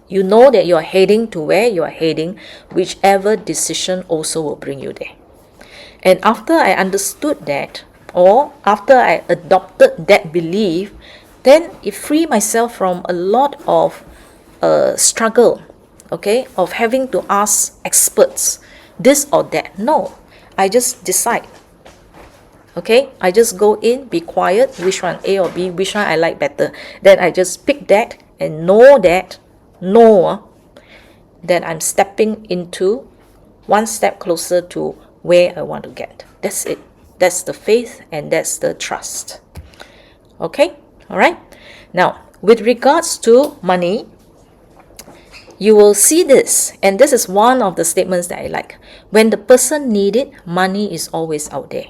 you know that you are heading to where you are heading, whichever decision also will bring you there. And after I understood that, or after I adopted that belief, then it freed myself from a lot of struggle, okay, of having to ask experts this or that. No, I just decide. Okay, I just go in, be quiet, which one, A or B, which one I like better. Then I just pick that and know that I'm stepping into one step closer to where I want to get. That's it. That's the faith and that's the trust. Okay, all right. Now, with regards to money, you will see this, and this is one of the statements that I like. When the person needs it, money is always out there.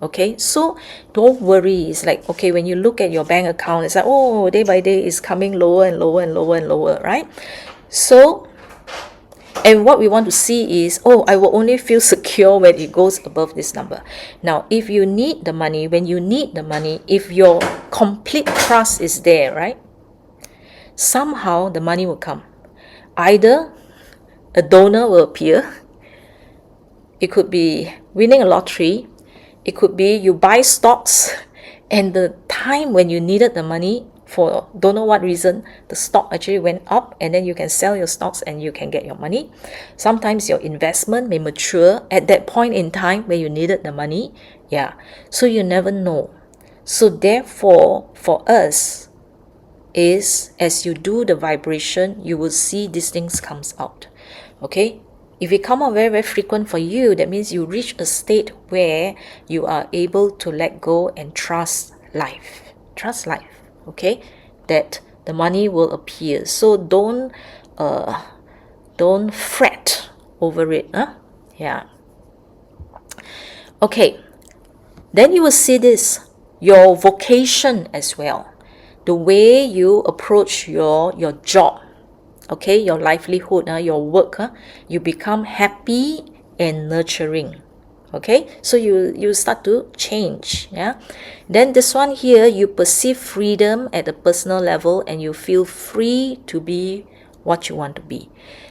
Okay, so don't worry. It's like, okay, when you look at your bank account, it's like, oh, day by day it's coming lower and lower, right? So, and what we want to see is, oh, I will only feel secure when it goes above this number. Now, if you need the money, if your complete trust is there, right, somehow the money will come. Either a donor will appear, it could be winning a lottery, it could be you buy stocks, and the time when you needed the money, for don't know what reason, the stock actually went up, and then you can sell your stocks and you can get your money. Sometimes your investment may mature at that point in time where you needed the money. Yeah, so you never know. So therefore, for us, is as you do the vibration, you will see these things comes out. Okay, if it come out very, very frequent for you, that means you reach a state where you are able to let go and trust life. Okay, that the money will appear. So don't fret over it. Yeah. Okay, then you will see this, your vocation as well, the way you approach your job, okay, your livelihood, your work, you become happy and nurturing. Okay, so you start to change. Yeah, then this one here, you perceive freedom at a personal level and you feel free to be what you want to be,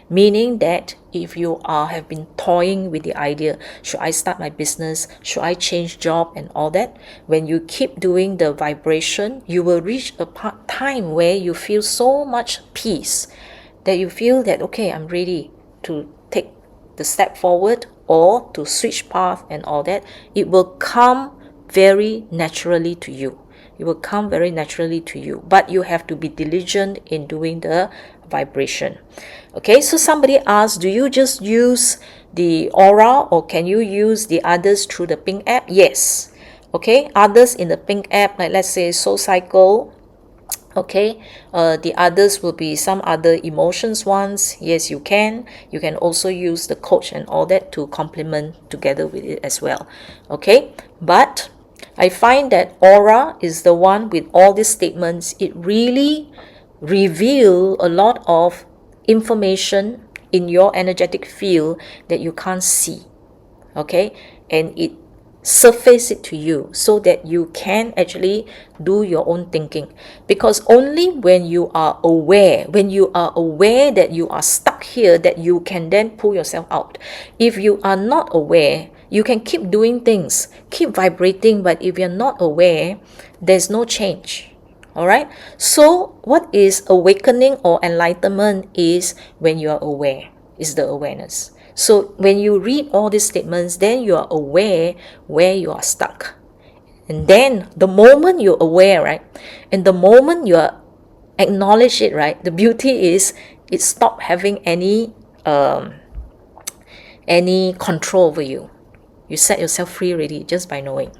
meaning that if you have been toying with the idea, should I start my business, should I change job and all that, when you keep doing the vibration, you will reach a time where you feel so much peace that you feel that, okay, I'm ready to take the step forward or to switch path and all that. It will come very naturally to you. It will come very naturally to you, but you have to be diligent in doing the vibration. Okay, so somebody asked, do you just use the aura or can you use the others through the pink app? Yes. Okay, others in the pink app, like let's say Soul Cycle. Okay, the others will be some other emotions ones. Yes, you can also use the coach and all that to complement together with it as well. Okay, but I find that aura is the one with all these statements. It really reveal a lot of information in your energetic field that you can't see. Okay, and it surface it to you so that you can actually do your own thinking, because only when you are aware that you are stuck here, that you can then pull yourself out. If you are not aware, you can keep doing things, keep vibrating, but if you're not aware, there's no change. All right, so what is awakening or enlightenment is when you are aware, is the awareness. So when you read all these statements, then you are aware where you are stuck. And then the moment you're aware, right, and the moment you acknowledge it, right, the beauty is it stopped having any control over you. You set yourself free already just by knowing.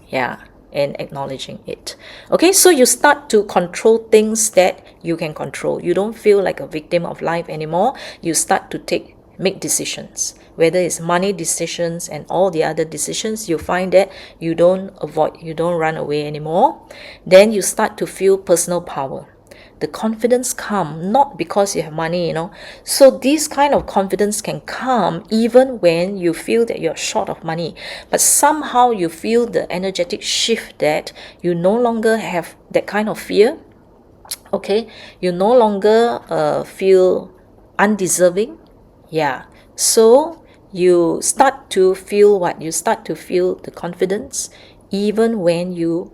Yeah, and acknowledging it. Okay, so you start to control things that you can control. You don't feel like a victim of life anymore. You start to make decisions, whether it's money decisions and all the other decisions. You find that you don't run away anymore. Then you start to feel personal power. The confidence come not because you have money, So this kind of confidence can come even when you feel that you're short of money. But somehow you feel the energetic shift that you no longer have that kind of fear. Okay, you no longer feel undeserving. Yeah, so you start to feel what? You start to feel the confidence even when your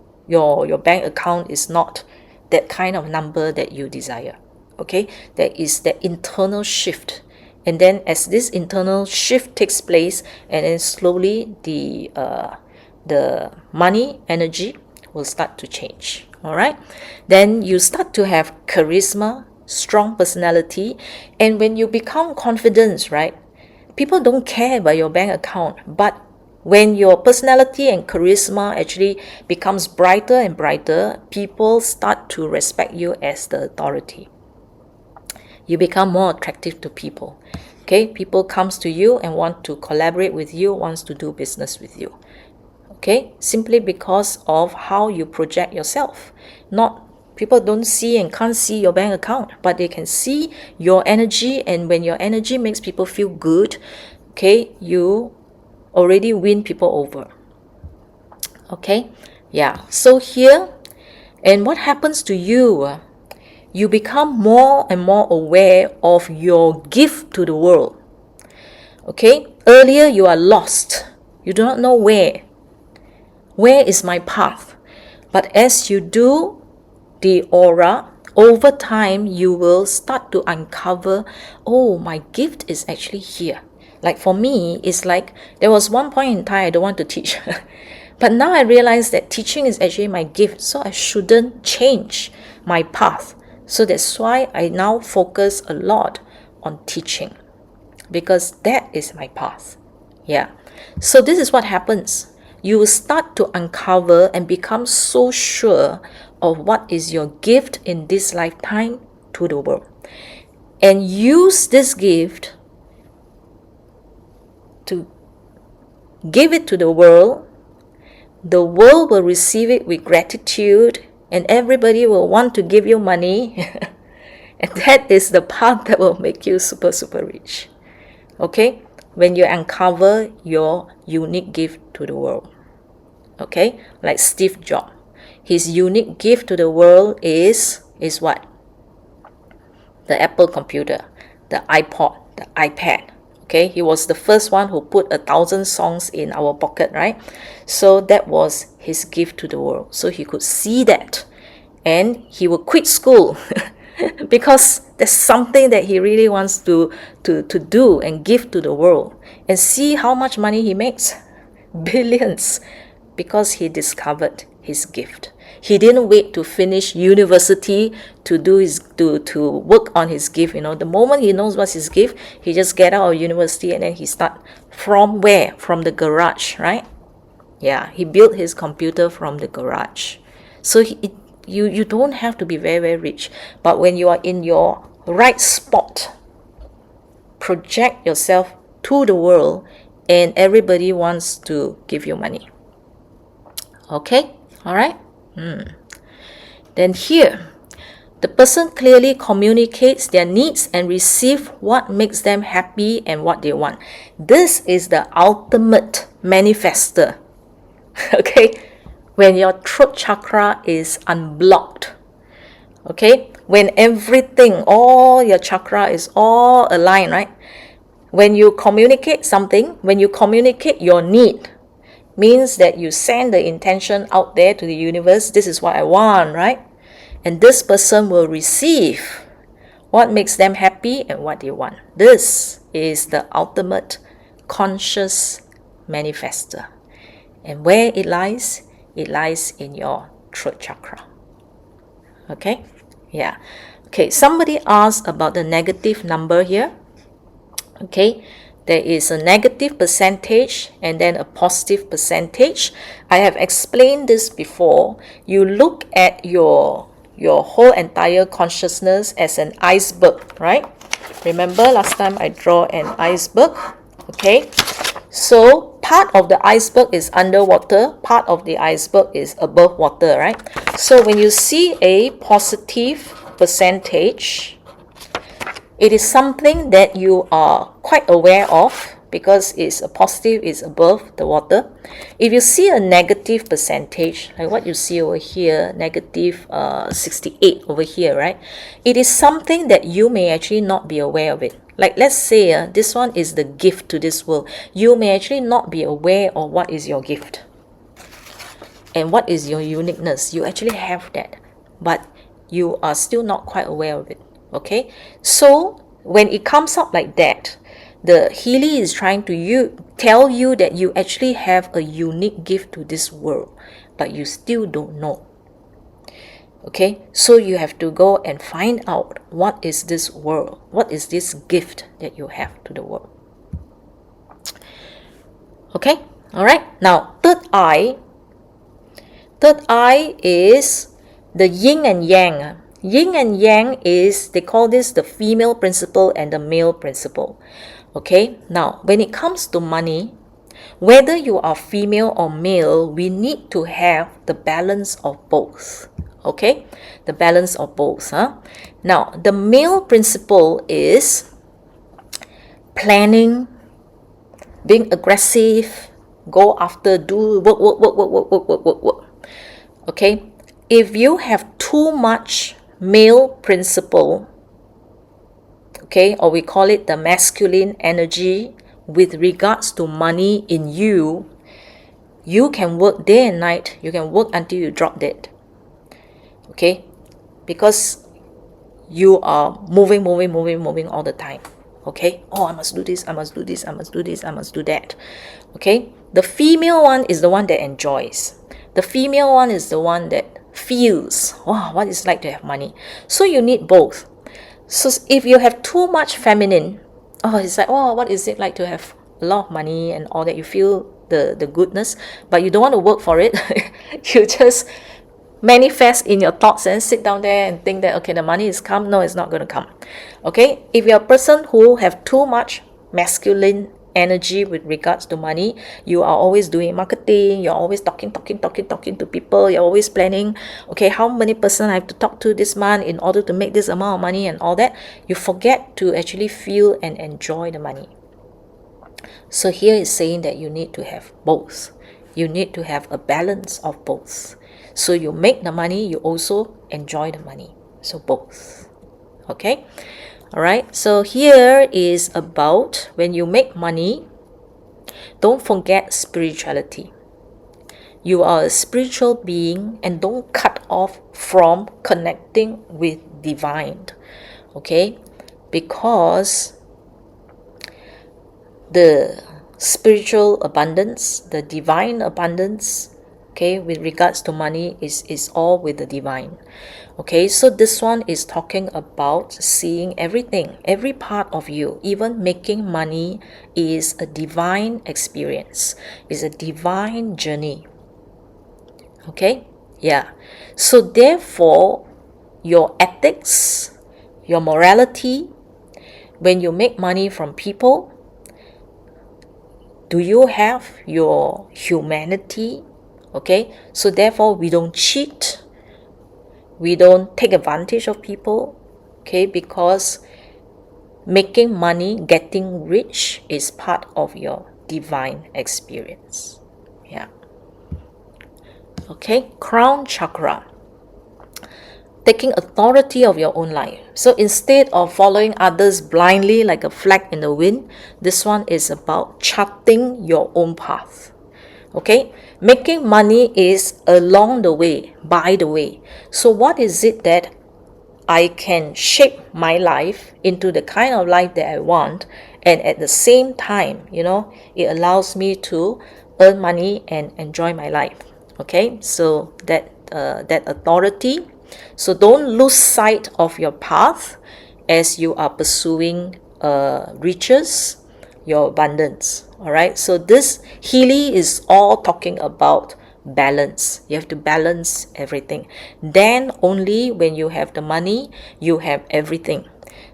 bank account is not that kind of number that you desire. Okay, there is that internal shift. And then as this internal shift takes place, and then slowly the money energy will start to change. All right, then you start to have charisma, strong personality. And when you become confident, right, people don't care about your bank account, but when your personality and charisma actually becomes brighter and brighter, people start to respect you as the authority. You become more attractive to people. Okay, people comes to you and want to collaborate with you, wants to do business with you. Okay, simply because of how you project yourself. People don't see and can't see your bank account, but they can see your energy. And when your energy makes people feel good, okay, you already win people over. Okay, yeah. So here, and what happens to you? You become more and more aware of your gift to the world. Okay, earlier you are lost. You do not know where is my path. But as you do the aura, over time you will start to uncover, oh, my gift is actually here. Like for me, it's like there was one point in time I don't want to teach. But now I realize that teaching is actually my gift, so I shouldn't change my path. So that's why I now focus a lot on teaching, because that is my path. Yeah. So this is what happens. You will start to uncover and become so sure of what is your gift in this lifetime to the world. And use this gift to give it to the world. The world will receive it with gratitude, and everybody will want to give you money. And that is the path that will make you super, super rich. Okay? when you uncover your unique gift to the world. Okay, like Steve Jobs. His unique gift to the world is what? The Apple computer, the iPod, the iPad. Okay, he was the first one who put 1,000 songs in our pocket, right? So that was his gift to the world. So he could see that, and he would quit school because there's something that he really wants to do and give to the world. And see how much money he makes. Billions. Because he discovered his gift. He didn't wait to finish university to do his to work on his gift. You know, the moment he knows what's his gift, he just get out of university and then he start from where? From the garage, right? Yeah, he built his computer from the garage. So you don't have to be very, very rich, but when you are in your right spot, project yourself to the world, and everybody wants to give you money. Okay, all right. Then here, the person clearly communicates their needs and receive what makes them happy and what they want. This is the ultimate manifester. Okay, when your throat chakra is unblocked. Okay, when everything, all your chakra is all aligned, right? When you communicate something, when you communicate your need, means that you send the intention out there to the universe. This is what I want, right? And this person will receive what makes them happy and what they want. This is the ultimate conscious manifester. And where it lies in your throat chakra. Okay? Yeah. Okay, somebody asked about the negative number here. Okay, there is a negative percentage and then a positive percentage. I have explained this before. You look at your whole entire consciousness as an iceberg, right? Remember last time I draw an iceberg? Okay, so part of the iceberg is underwater, part of the iceberg is above water, right? So when you see a positive percentage, it is something that you are quite aware of because it's a positive, is above the water. If you see a negative percentage, like what you see over here, negative 68 over here, right? It is something that you may actually not be aware of it. Like let's say this one is the gift to this world. You may actually not be aware of what is your gift and what is your uniqueness. You actually have that, but you are still not quite aware of it. Okay, so when it comes up like that, the Healy is trying to tell you that you actually have a unique gift to this world, but you still don't know. Okay, so you have to go and find out what is this world, what is this gift that you have to the world. Okay, all right. Now, third eye is the yin and yang. Yin and yang is, they call this the female principle and the male principle. Okay, now when it comes to money, whether you are female or male, we need to have the balance of both. Okay, the balance of both. Now, the male principle is planning, being aggressive, go after, do work. Okay, if you have too much male principle, okay, or we call it the masculine energy with regards to money in you, you can work day and night, you can work until you drop dead. Okay, because you are moving all the time. Okay, oh, I must do this, I must do this, I must do this, I must do that. Okay, the female one is the one that enjoys. The female one is the one that feels, wow, what it's like to have money. So you need both. So if you have too much feminine, oh, it's like, oh, what is it like to have a lot of money and all that? You feel the goodness, but you don't want to work for it. You just manifest in your thoughts and sit down there and think that, okay, the money is come. No, it's not going to come. Okay, if you're a person who have too much masculine energy with regards to money, you are always doing marketing, you're always talking to people, you're always planning, okay, how many person I have to talk to this month in order to make this amount of money and all that. You forget to actually feel and enjoy the money. So here is saying that you need to have both. You need to have a balance of both. So you make the money, you also enjoy the money. So both. Okay? Alright, so here is about when you make money, don't forget spirituality. You are a spiritual being and don't cut off from connecting with divine. Okay? Because the spiritual abundance, the divine abundance, okay, with regards to money is all with the divine. Okay, so this one is talking about seeing everything, every part of you. Even making money is a divine experience, is a divine journey. Okay, yeah. So therefore, your ethics, your morality, when you make money from people, do you have your humanity? Okay, so therefore we don't cheat, we don't take advantage of people, okay, because making money, getting rich is part of your divine experience. Yeah. Okay, crown chakra, taking authority of your own life. So instead of following others blindly like a flag in the wind, this one is about charting your own path. Okay, making money is along the way, by the way. So what is it that I can shape my life into the kind of life that I want, and at the same time, it allows me to earn money and enjoy my life. Okay, so that authority. So don't lose sight of your path as you are pursuing riches, your abundance. All right, so this Healy is all talking about balance. You have to balance everything. Then only when you have the money, you have everything.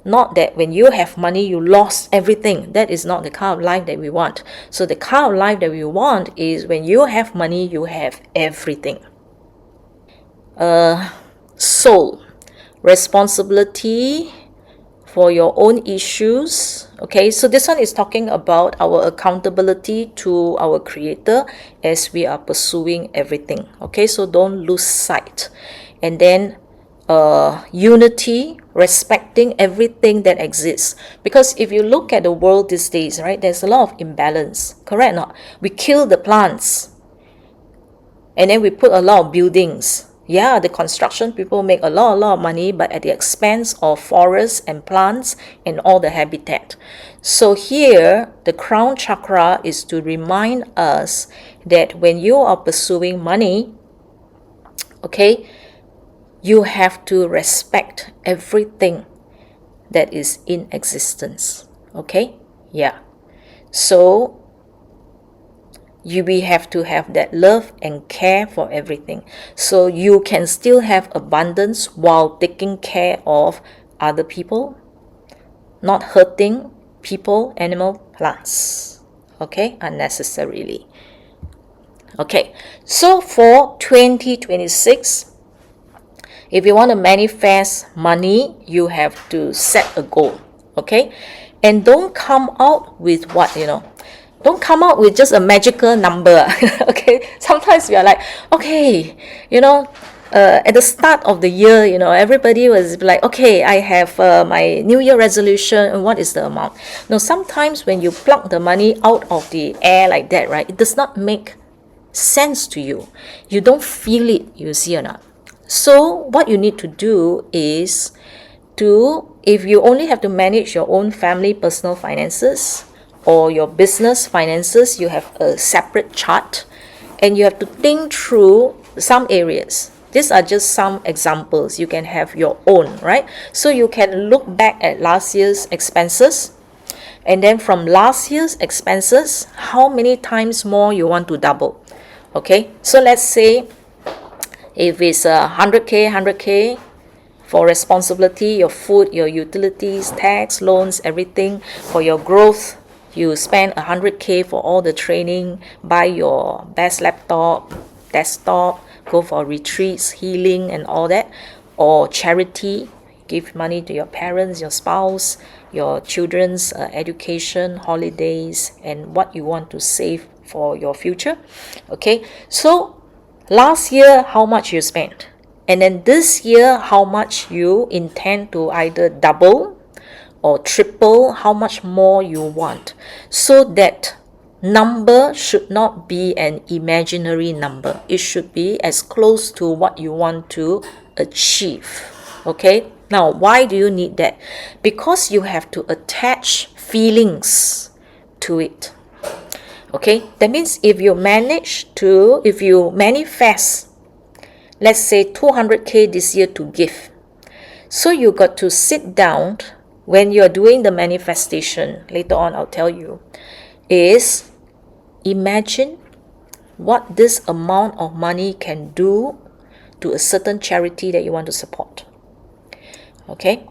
Not that when you have money, you lost everything. That is not the kind of life that we want. So the kind of life that we want is when you have money, you have everything. Soul, responsibility for your own issues. Okay, so this one is talking about our accountability to our creator as we are pursuing everything. Okay, so don't lose sight. And then unity, respecting everything that exists. Because if you look at the world these days, right, there's a lot of imbalance. Correct or not? We kill the plants and then we put a lot of buildings. Yeah, the construction people make a lot of money, but at the expense of forests and plants and all the habitat. So here, the crown chakra is to remind us that when you are pursuing money, okay, you have to respect everything that is in existence. Okay? Yeah. So we have to have that love and care for everything. So you can still have abundance while taking care of other people, not hurting people, animal, plants, okay, unnecessarily. Okay, so for 2026, if you want to manifest money, you have to set a goal, okay? And don't come out with what, don't come out with just a magical number. Okay, sometimes we are like, okay, at the start of the year, everybody was like, okay, I have my New Year resolution, and what is the amount? No, sometimes when you pluck the money out of the air like that, right, it does not make sense to you. You don't feel it, you see or not? So what you need to do is if you only have to manage your own family personal finances or your business finances, you have a separate chart and you have to think through some areas. These are just some examples. You can have your own, right? So you can look back at last year's expenses, and then from last year's expenses, how many times more you want to double. Okay, so let's say if it's 100k for responsibility, your food, your utilities, tax, loans, everything. For your growth, you spend 100k for all the training, buy your best laptop, desktop, go for retreats, healing and all that, or charity. give money to your parents, your spouse, your children's education, holidays, and what you want to save for your future. Okay, so last year, how much you spent? And then this year, how much you intend to either double or triple, how much more you want, so that number should not be an imaginary number. It should be as close to what you want to achieve. Okay, now why do you need that? Because you have to attach feelings to it. Okay, that means if you manifest, let's say 200k this year to give, so you got to sit down when you're doing the manifestation. Later on I'll tell you, is imagine what this amount of money can do to a certain charity that you want to support. Okay,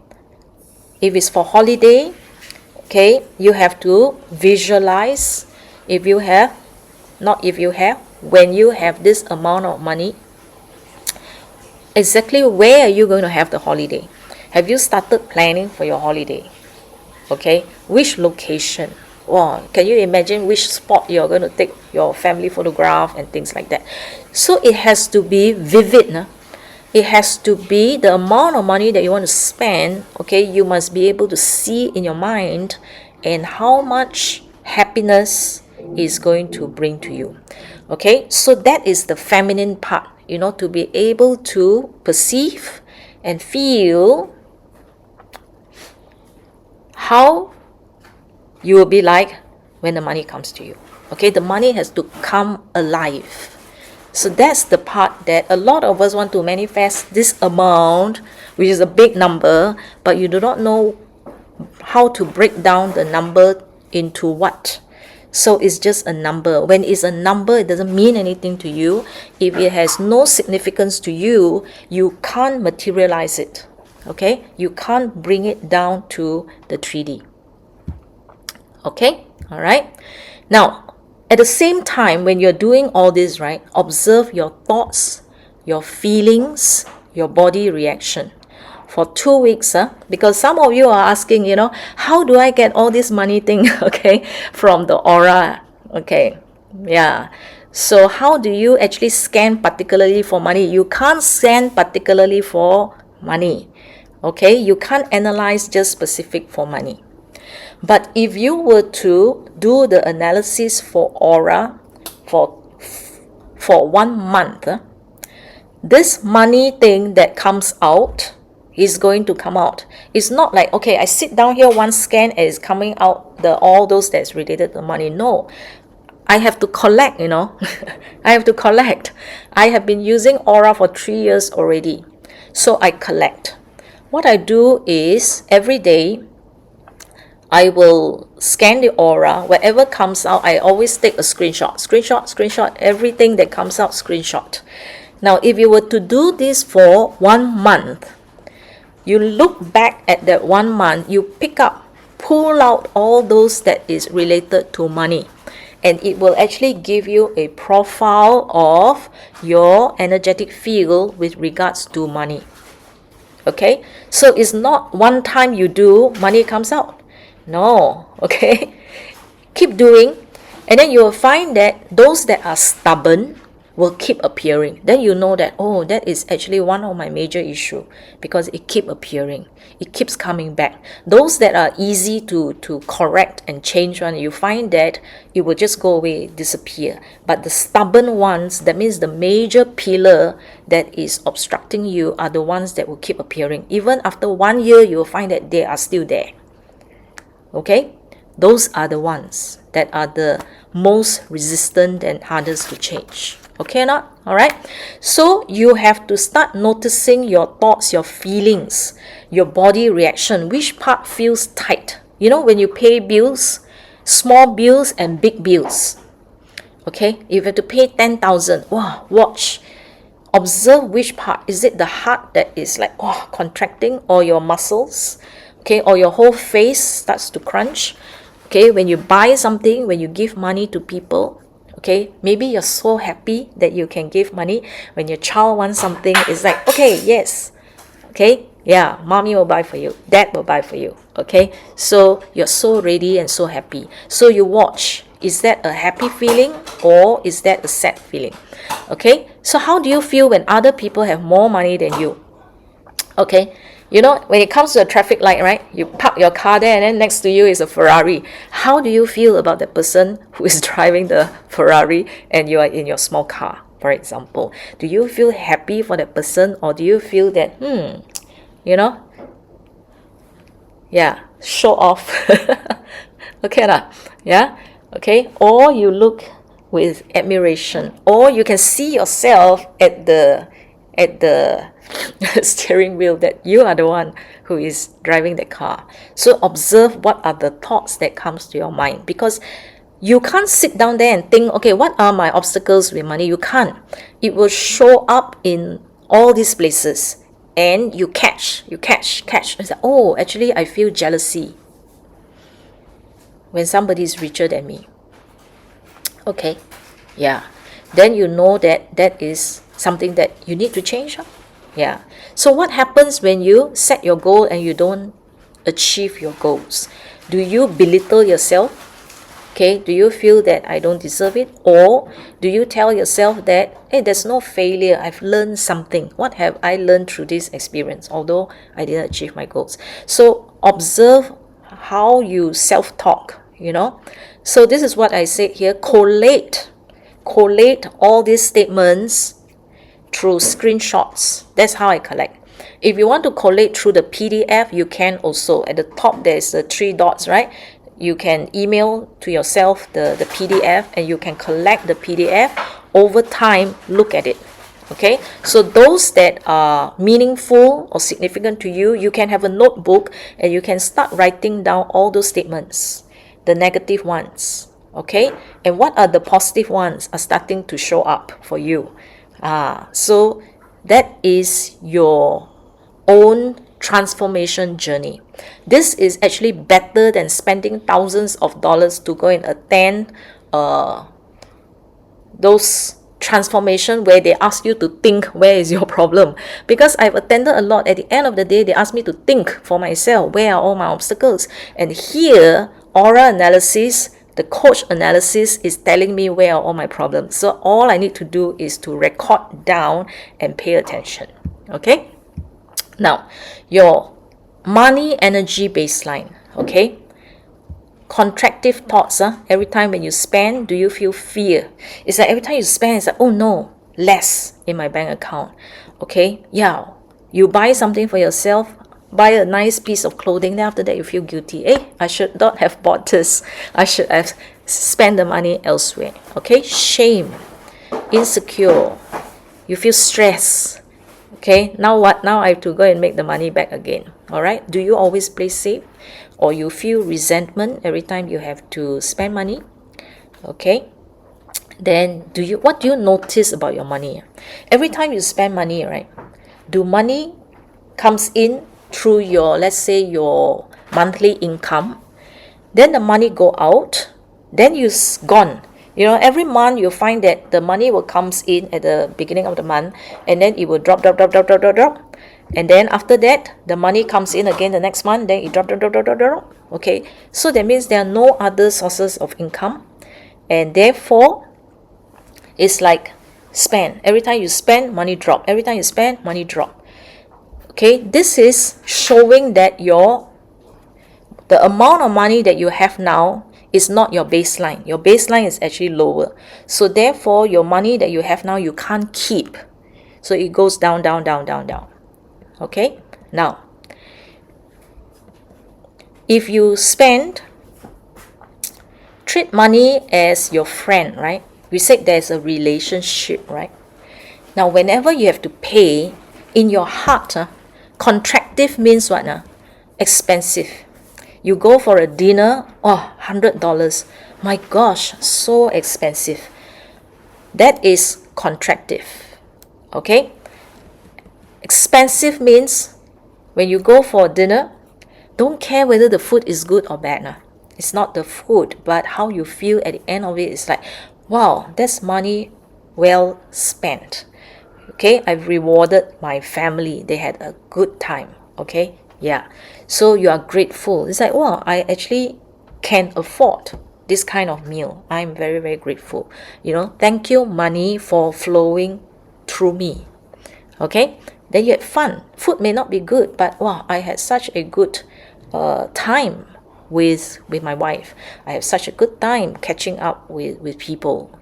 if it's for holiday, okay, you have to visualize. When you have this amount of money, exactly where are you going to have the holiday? Have you started planning for your holiday? Okay, which location? Wow, can you imagine which spot you're going to take your family photograph and things like that? So it has to be vivid. Nah? It has to be the amount of money that you want to spend. Okay, you must be able to see in your mind and how much happiness is going to bring to you. Okay, so that is the feminine part, to be able to perceive and feel how you will be like when the money comes to you. Okay, the money has to come alive. So that's the part that a lot of us want to manifest this amount, which is a big number, but you do not know how to break down the number into what. So it's just a number. When it's a number, it doesn't mean anything to you. If it has no significance to you, you can't materialize it. Okay, you can't bring it down to the 3D. Okay, all right. Now, at the same time, when you're doing all this, right, observe your thoughts, your feelings, your body reaction for 2 weeks. Because some of you are asking, how do I get all this money thing, okay, from the aura? Okay, yeah. So how do you actually scan particularly for money? You can't scan particularly for money. Okay, you can't analyze just specific for money. But if you were to do the analysis for aura for 1 month, this money thing that comes out is going to come out. It's not like, okay, I sit down here, one scan and it's coming out all those that's related to money. No, I have to collect, I have to collect. I have been using aura for 3 years already. So I collect. What I do is every day, I will scan the aura. Whatever comes out, I always take a screenshot, everything that comes out, screenshot. Now, if you were to do this for 1 month, you look back at that 1 month, you pull out all those that is related to money. And it will actually give you a profile of your energetic field with regards to money. Okay, so it's not one time you do, money comes out. No, okay, keep doing, and then you will find that those that are stubborn will keep appearing. Then you know that, oh, that is actually one of my major issue, because it keep appearing, it keeps coming back. Those that are easy to correct and change one, you find that it will just go away, disappear. But the stubborn ones, that means the major pillar that is obstructing you, are the ones that will keep appearing. Even after 1 year, you will find that they are still there. Okay, those are the ones that are the most resistant and hardest to change. Okay or not? All right, so you have to start noticing your thoughts, your feelings, your body reaction. Which part feels tight? When you pay bills, small bills and big bills. Okay, if you have to pay 10,000, wow, watch, observe which part. Is it the heart that is like contracting, or your muscles? Okay, or your whole face starts to crunch? Okay, when you buy something, when you give money to people, okay, maybe you're so happy that you can give money. When your child wants something, it's like, okay, yes, okay, Yeah, mommy will buy for you, dad will buy for you. Okay, so you're so ready and so happy. So you watch, is that a happy feeling or is that a sad feeling? Okay, so how do you feel when other people have more money than you? Okay, you know, when it comes to a traffic light, right? You park your car there and then next to you is a Ferrari. How do you feel about the person who is driving the Ferrari and you are in your small car, for example? Do you feel happy for that person, or do you feel that, you know, yeah, show off? Okay lah, yeah, okay, or you look with admiration, or you can see yourself at the steering wheel, that you are the one who is driving the car. So observe what are the thoughts that comes to your mind, because you can't sit down there and think, okay, what are my obstacles with money? You can't. It will show up in all these places, and you catch. It's like, oh, actually I feel jealousy when somebody is richer than me. Okay, yeah, then you know that that is something that you need to change. Yeah. So what happens when you set your goal and you don't achieve your goals? Do you belittle yourself? Okay, do you feel that I don't deserve it? Or do you tell yourself that, hey, there's no failure, I've learned something. What have I learned through this experience, although I didn't achieve my goals? So observe how you self-talk, you know. So this is what I said here. Collate all these statements through screenshots. That's how I collect. If you want to collate through the PDF, you can also. At the top there's the 3 dots, right? You can email to yourself the PDF, and you can collect the PDF. Over time, look at it. Okay, so those that are meaningful or significant to you, you can have a notebook and you can start writing down all those statements, the negative ones. Okay, and what are the positive ones are starting to show up for you. So that is your own transformation journey. This is actually better than spending thousands of dollars to go and attend those transformation where they ask you to think where is your problem. Because I've attended a lot, at the end of the day they ask me to think for myself, where are all my obstacles. And here, aura analysis, the coach analysis is telling me where are all my problems. So all I need to do is to record down and pay attention. Okay, now your money energy baseline. Okay, contractive thoughts. Every time when you spend, do you feel fear? It's like every time you spend, it's like, oh no, less in my bank account. Okay, yeah, you buy something for yourself, buy a nice piece of clothing, then after that you feel guilty. I should not have bought this, I should have spent the money elsewhere. Okay, shame, insecure, you feel stress. Okay, now what? Now I have to go and make the money back again. All right, do you always play safe, or you feel resentment every time you have to spend money? Okay, then what do you notice about your money? Every time you spend money, right, do money comes in through your, let's say, your monthly income, then the money go out, then you's gone. You know, every month you find that the money will comes in at the beginning of the month, and then it will drop, and then after that the money comes in again the next month, then it drop. Okay, so that means there are no other sources of income, and therefore it's like spend. Every time you spend, money drop. Every time you spend, money drop. Okay, this is showing that the amount of money that you have now is not your baseline. Your baseline is actually lower. So therefore, your money that you have now, you can't keep. So it goes down. Okay, now, if you spend, treat money as your friend, right? We said there's a relationship, right? Now, whenever you have to pay, in your heart, contractive means what? Expensive. You go for a dinner, $100. My gosh, so expensive. That is contractive. Okay? Expensive means when you go for dinner, don't care whether the food is good or bad. It's not the food, but how you feel at the end of it is like, wow, that's money well spent. Okay, I've rewarded my family. They had a good time. Okay, yeah. So you are grateful. It's like, wow, I actually can afford this kind of meal. I'm very, very grateful. Thank you, money, for flowing through me. Okay, then you had fun. Food may not be good, but wow, I had such a good time with my wife. I have such a good time catching up with people.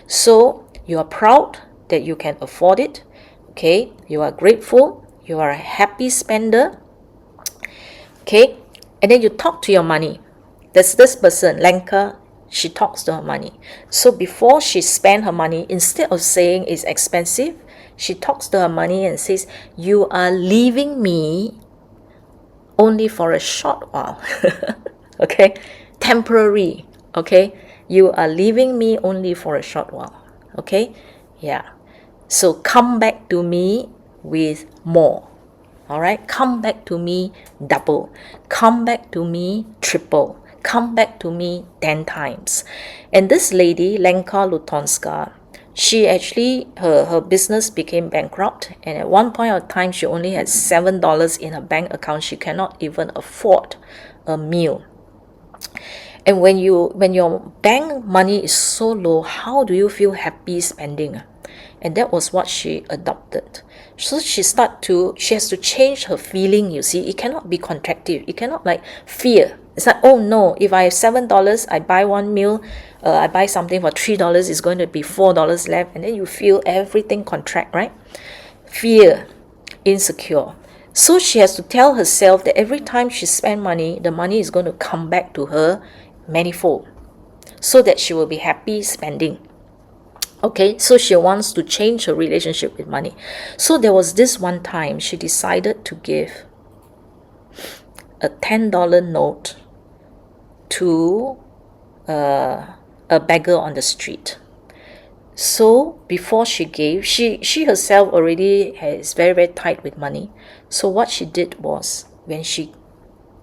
So you are proud that you can afford it. Okay, you are grateful, you are a happy spender. Okay, and then you talk to your money. There's this person, Lenka, she talks to her money. So before she spends her money, instead of saying it's expensive, she talks to her money and says, you are leaving me only for a short while. Okay, temporary. Okay, you are leaving me only for a short while. Okay, yeah. So come back to me with more. All right, come back to me double. Come back to me triple. Come back to me 10 times. And this lady, Lenka Lutonska, she actually, her business became bankrupt. And at one point of time, she only had $7 in her bank account. She cannot even afford a meal. And when your bank money is so low, how do you feel happy spending? And that was what she adopted. So she has to change her feeling, you see. It cannot be contractive. It cannot like fear. It's like, oh no, if I have $7, I buy one meal, I buy something for $3, it's going to be $4 left. And then you feel everything contract, right? Fear, insecure. So she has to tell herself that every time she spends money, the money is going to come back to her manifold, so that she will be happy spending. Okay, so she wants to change her relationship with money. So there was this one time she decided to give a $10 note to a beggar on the street. So before she gave, she herself already is very, very tight with money. So what she did was, when she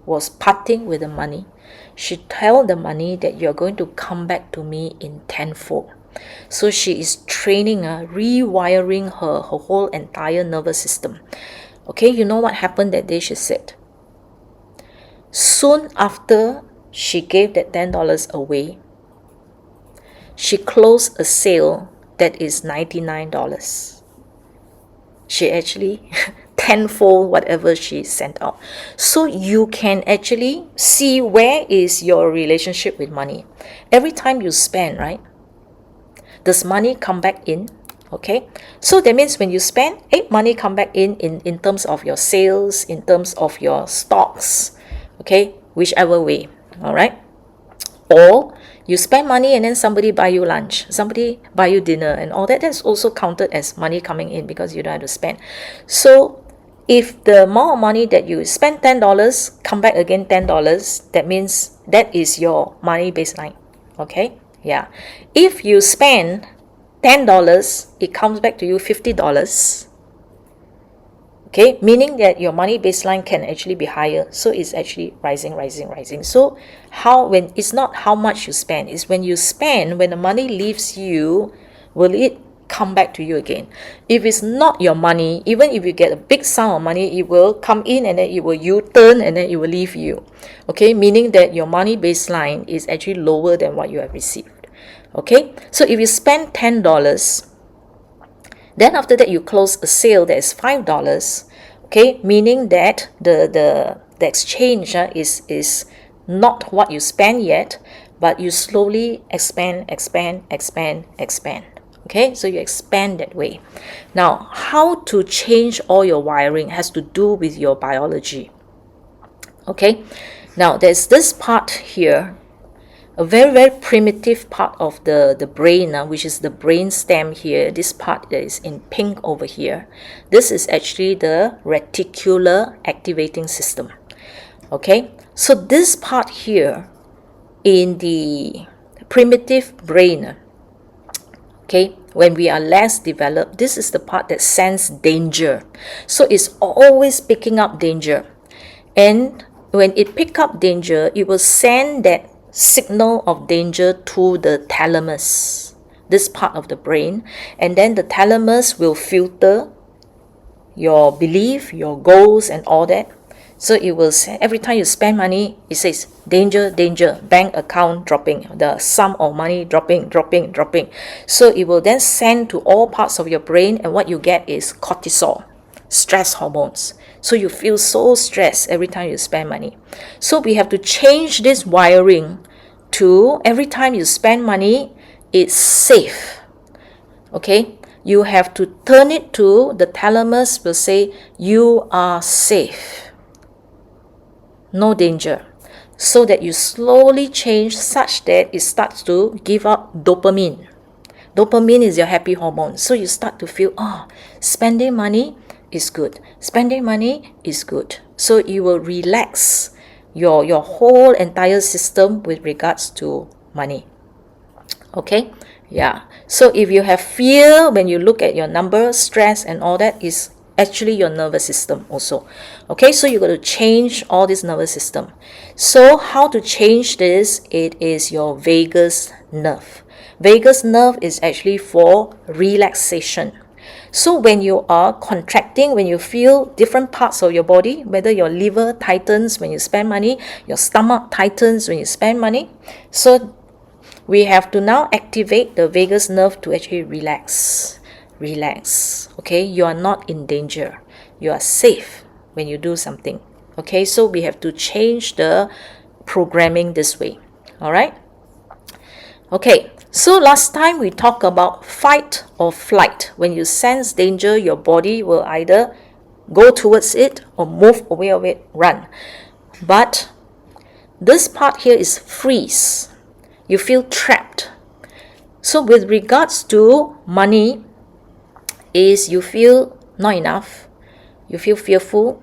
was parting with the money, she told the money that you're going to come back to me in tenfold. So she is training, rewiring her whole entire nervous system. Okay, you know what happened that day? She said, soon after she gave that $10 away, she closed a sale that is $99. She actually tenfold whatever she sent out. So you can actually see where is your relationship with money. Every time you spend, right? Does money come back in? Okay, so that means when you spend, money come back in terms of your sales, in terms of your stocks, okay, whichever way. All right, or you spend money and then somebody buy you lunch, somebody buy you dinner and all that, that's also counted as money coming in because you don't have to spend. So if the amount of money that you spend $10 come back again $10, that means that is your money baseline. Okay, yeah. If you spend $10, it comes back to you $50. Okay, meaning that your money baseline can actually be higher. So it's actually rising. So when it's not how much you spend, it's when you spend, when the money leaves you, will it come back to you again? If it's not your money, even if you get a big sum of money, it will come in and then it will U-turn and then it will leave you. Okay, meaning that your money baseline is actually lower than what you have received. Okay, so if you spend $10, then after that you close a sale that is $5, okay, meaning that the exchange is not what you spend yet, but you slowly expand. Okay, so you expand that way. Now, how to change all your wiring has to do with your biology. Okay, now there's this part here, a very, very primitive part of the brain, which is the brain stem here. This part that is in pink over here, this is actually the reticular activating system. Okay, so this part here in the primitive brain, okay, when we are less developed, this is the part that senses danger. So it's always picking up danger, and when it picks up danger, it will send that signal of danger to the thalamus, this part of the brain, and then the thalamus will filter your belief, your goals, and all that. So it will say, every time you spend money, it says danger, danger, bank account dropping, the sum of money dropping, dropping, dropping. So it will then send to all parts of your brain, and what you get is cortisol, stress hormones. So you feel so stressed every time you spend money. So we have to change this wiring to every time you spend money, it's safe. Okay? You have to turn it to, the thalamus will say, you are safe. No danger. So that you slowly change such that it starts to give out dopamine. Dopamine is your happy hormone. So you start to feel, spending money is good. Spending money is good. So you will relax your whole entire system with regards to money. Okay? Yeah. So if you have fear when you look at your number, stress and all that, is actually your nervous system also. Okay, so you got to change all this nervous system. So how to change this? It is your vagus nerve. Vagus nerve is actually for relaxation. So when you are contracting, when you feel different parts of your body, whether your liver tightens when you spend money, your stomach tightens when you spend money, so we have to now activate the vagus nerve to actually relax. Relax. Okay, you are not in danger. You are safe when you do something. Okay, so we have to change the programming this way. All right. Okay, so last time we talked about fight or flight. When you sense danger, your body will either go towards it or move away of it, run. But this part here is freeze. You feel trapped. So with regards to money, is you feel not enough, you feel fearful,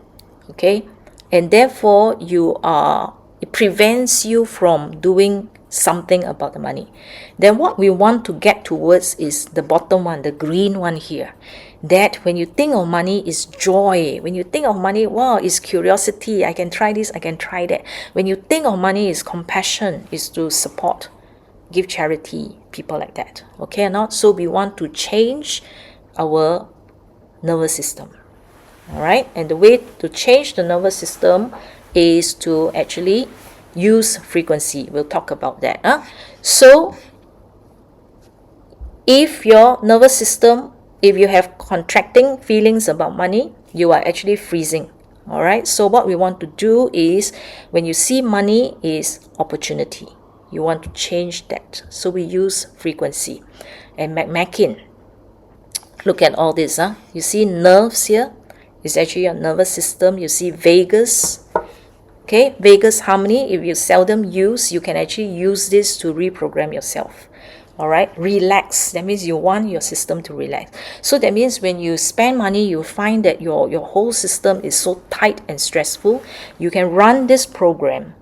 okay, and therefore it prevents you from doing something about the money. Then what we want to get towards is the bottom one, the green one here. That when you think of money is joy. When you think of money, wow, is curiosity. I can try this, I can try that. When you think of money is compassion, is to support, give charity, people like that. Okay or not? So we want to change our nervous system. All right, and the way to change the nervous system is to actually use frequency. We'll talk about that. So if your nervous system, if you have contracting feelings about money, you are actually freezing. All right, so what we want to do is, when you see money is opportunity, you want to change that. So we use frequency. And McMakin, look at all this. You see nerves here? It's actually your nervous system. You see vagus. Okay, vagus harmony. If you seldom use, you can actually use this to reprogram yourself. All right, relax. That means you want your system to relax. So that means when you spend money, you find that your whole system is so tight and stressful. You can run this program.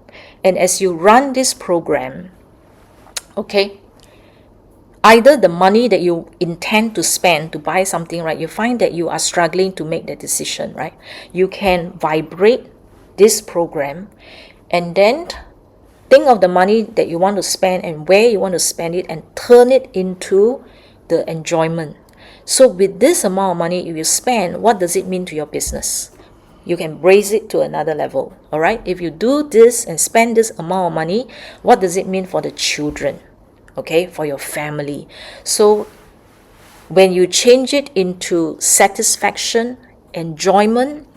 And as you run this program, okay, either the money that you intend to spend to buy something, right, you find that you are struggling to make that decision, right? You can vibrate this program and then think of the money that you want to spend and where you want to spend it and turn it into the enjoyment. So with this amount of money, if you spend, what does it mean to your business? You can raise it to another level, all right? If you do this and spend this amount of money, what does it mean for the children? Okay, for your family. So when you change it into satisfaction, enjoyment,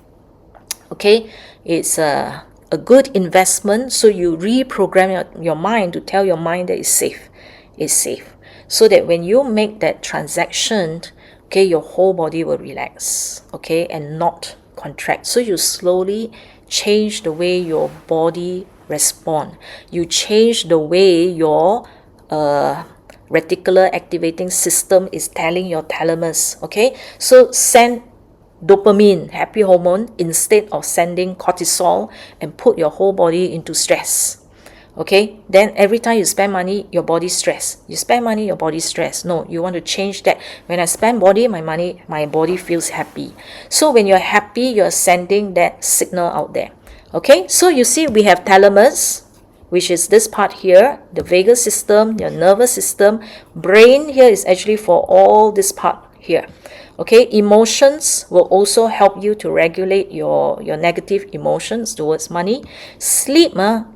okay, it's a good investment. So you reprogram your mind to tell your mind that it's safe. It's safe. So that when you make that transaction, okay, your whole body will relax, okay, and not contract. So you slowly change the way your body respond. You change the way your reticular activating system is telling your thalamus. Okay, so send dopamine, happy hormone, instead of sending cortisol and put your whole body into stress. Okay, then every time you spend money, your body stress. You spend money, your body stress. No, you want to change that. When I spend my body feels happy. So when you're happy, you're sending that signal out there. Okay, so you see we have thalamus, which is this part here, the vagus system, your nervous system. Brain here is actually for all this part here. Okay, emotions will also help you to regulate your negative emotions towards money. Sleep, when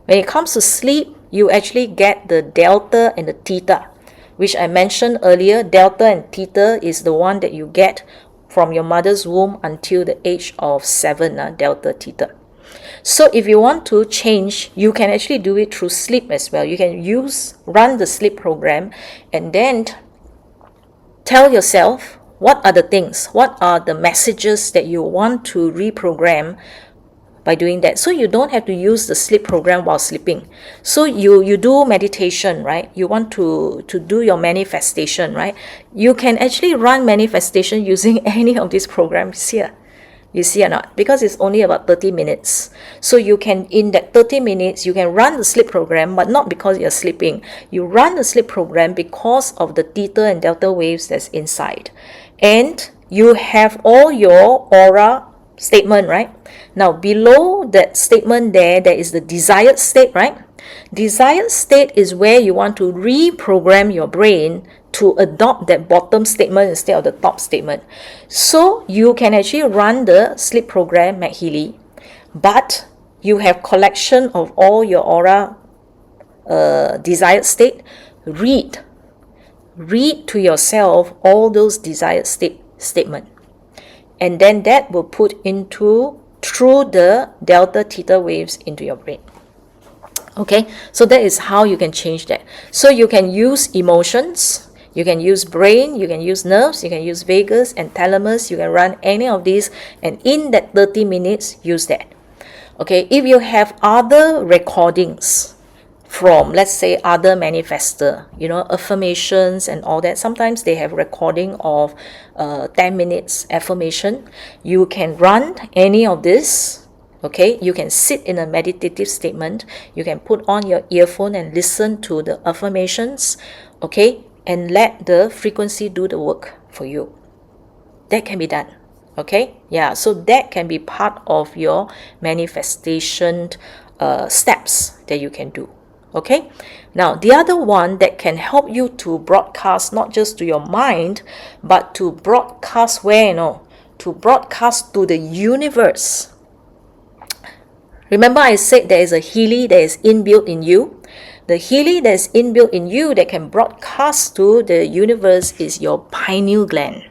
it comes to sleep, you actually get the delta and the theta, which I mentioned earlier. Delta and theta is the one that you get from your mother's womb until the age of 7, delta, theta. So if you want to change, you can actually do it through sleep as well. You can run the sleep program and then tell yourself what are the things, what are the messages that you want to reprogram by doing that. So you don't have to use the sleep program while sleeping. So you do meditation, right? You want to do your manifestation, right? You can actually run manifestation using any of these programs here. You see or not? Because it's only about 30 minutes. So you can, in that 30 minutes, you can run the sleep program, but not because you're sleeping. You run the sleep program because of the theta and delta waves that's inside. And you have all your aura statement, right? Now, below that statement there is the desired state, right? Desired state is where you want to reprogram your brain to adopt that bottom statement instead of the top statement. So you can actually run the sleep program, MAGHEALY, but you have collection of all your aura desired state. Read to yourself all those desired statement, and then that will put through the delta theta waves into your brain. Okay, so that is how you can change that. So you can use emotions, you can use brain, you can use nerves, you can use vagus and thalamus. You can run any of these, and in that 30 minutes, use that. Okay, if you have other recordings from, let's say, other manifester, affirmations and all that, sometimes they have recording of 10 minutes affirmation. You can run any of this. Okay, you can sit in a meditative statement. You can put on your earphone and listen to the affirmations. Okay, and let the frequency do the work for you. That can be done. Okay, yeah, so that can be part of your manifestation steps that you can do. Okay, now the other one that can help you to broadcast not just to your mind, but to broadcast where, to broadcast to the universe. Remember I said there is a Healy that is inbuilt in you. The Healy that is inbuilt in you that can broadcast to the universe is your pineal gland.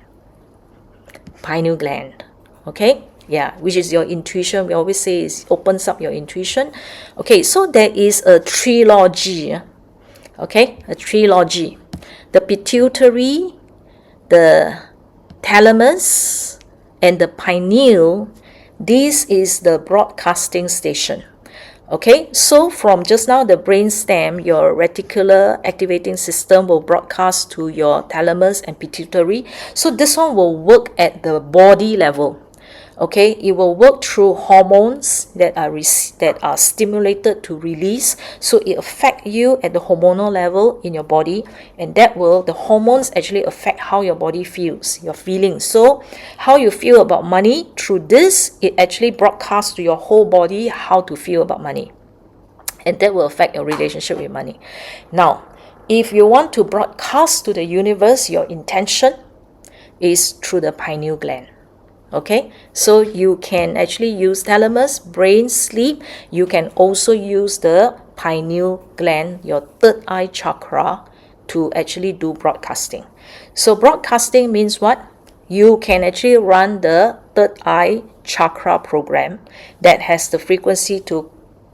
Pineal gland. Okay? Yeah, which is your intuition. We always say it opens up your intuition. Okay, so there is a trilogy. Okay, a trilogy. The pituitary, the thalamus, and the pineal. This is the broadcasting station. Okay, so from just now, the brainstem, your reticular activating system will broadcast to your thalamus and pituitary. So this one will work at the body level. Okay, it will work through hormones that are stimulated to release. So it affects you at the hormonal level in your body, and the hormones actually affect how your body feels, your feelings. So how you feel about money, through this, it actually broadcasts to your whole body how to feel about money, and that will affect your relationship with money. Now, if you want to broadcast to the universe, your intention is through the pineal gland. Okay, so you can actually use thalamus, brain, sleep. You can also use the pineal gland, your third eye chakra, to actually do broadcasting. So broadcasting means what? You can actually run the third eye chakra program that has the frequency to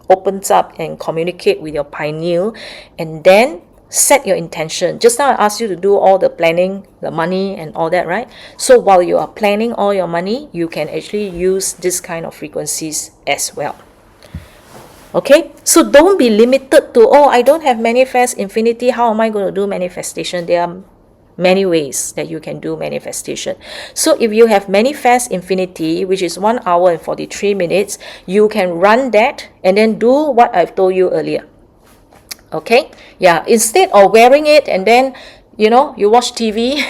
opens up and communicate with your pineal, and then set your intention. Just now I asked you to do all the planning, the money and all that, right? So while you are planning all your money, you can actually use this kind of frequencies as well. Okay, so don't be limited to, I don't have manifest infinity, how am I going to do manifestation? There are many ways that you can do manifestation. So if you have manifest infinity, which is 1 hour and 43 minutes, you can run that and then do what I've told you earlier. Okay, yeah, instead of wearing it and then you watch TV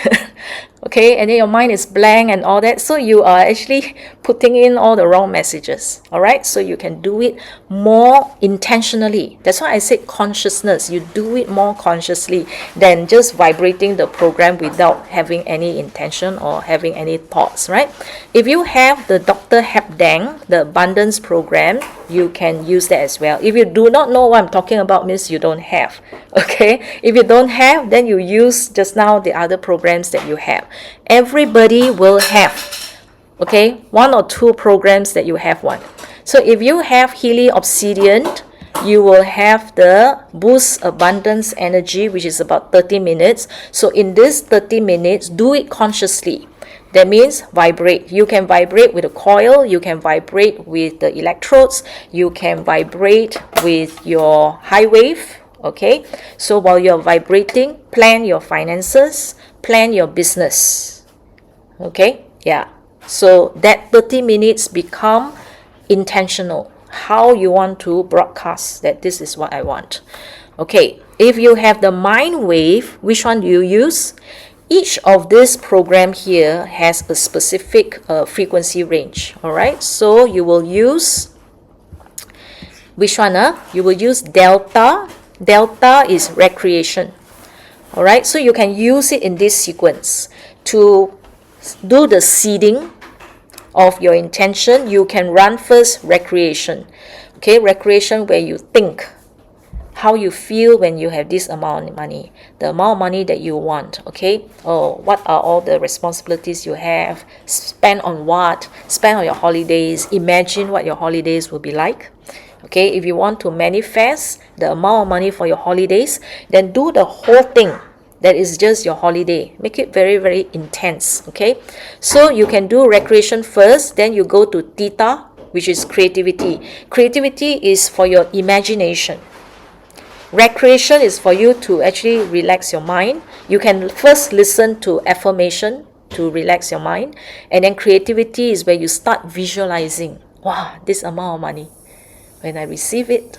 okay, and then your mind is blank and all that, so you are actually putting in all the wrong messages. All right, so you can do it more intentionally. That's why I said consciousness. You do it more consciously than just vibrating the program without having any intention or having any thoughts, right? If you have the Dr. Habdang, the abundance program, you can use that as well. If you do not know what I'm talking about, means you don't have. Okay, if you don't have, then you use just now the other programs that you have. Everybody will have, okay, 1 or 2 programs that you have one. So if you have Healy Obsidian, you will have the Boost Abundance Energy, which is about 30 minutes. So in this 30 minutes, do it consciously. That means vibrate. You can vibrate with a coil, you can vibrate with the electrodes, you can vibrate with your high wave. Okay, so while you're vibrating, plan your finances, plan your business. Okay, yeah. So that 30 minutes become intentional. How you want to broadcast that this is what I want. Okay, if you have the mind wave, which one do you use? Each of this program here has a specific frequency range. All right, so you will use which one? You will use Delta. Delta is recreation. All right, so you can use it in this sequence to do the seeding of your intention. You can run first recreation. Okay, recreation where you think how you feel when you have this amount of money, the amount of money that you want. Okay, oh, what are all the responsibilities you have, spend on what, spend on your holidays, imagine what your holidays will be like. Okay, if you want to manifest the amount of money for your holidays, then do the whole thing that is just your holiday. Make it very, very intense. Okay, so you can do recreation first, then you go to Theta, which is creativity. Creativity is for your imagination. Recreation is for you to actually relax your mind. You can first listen to affirmation to relax your mind, and then creativity is where you start visualizing. Wow, this amount of money. When I receive it,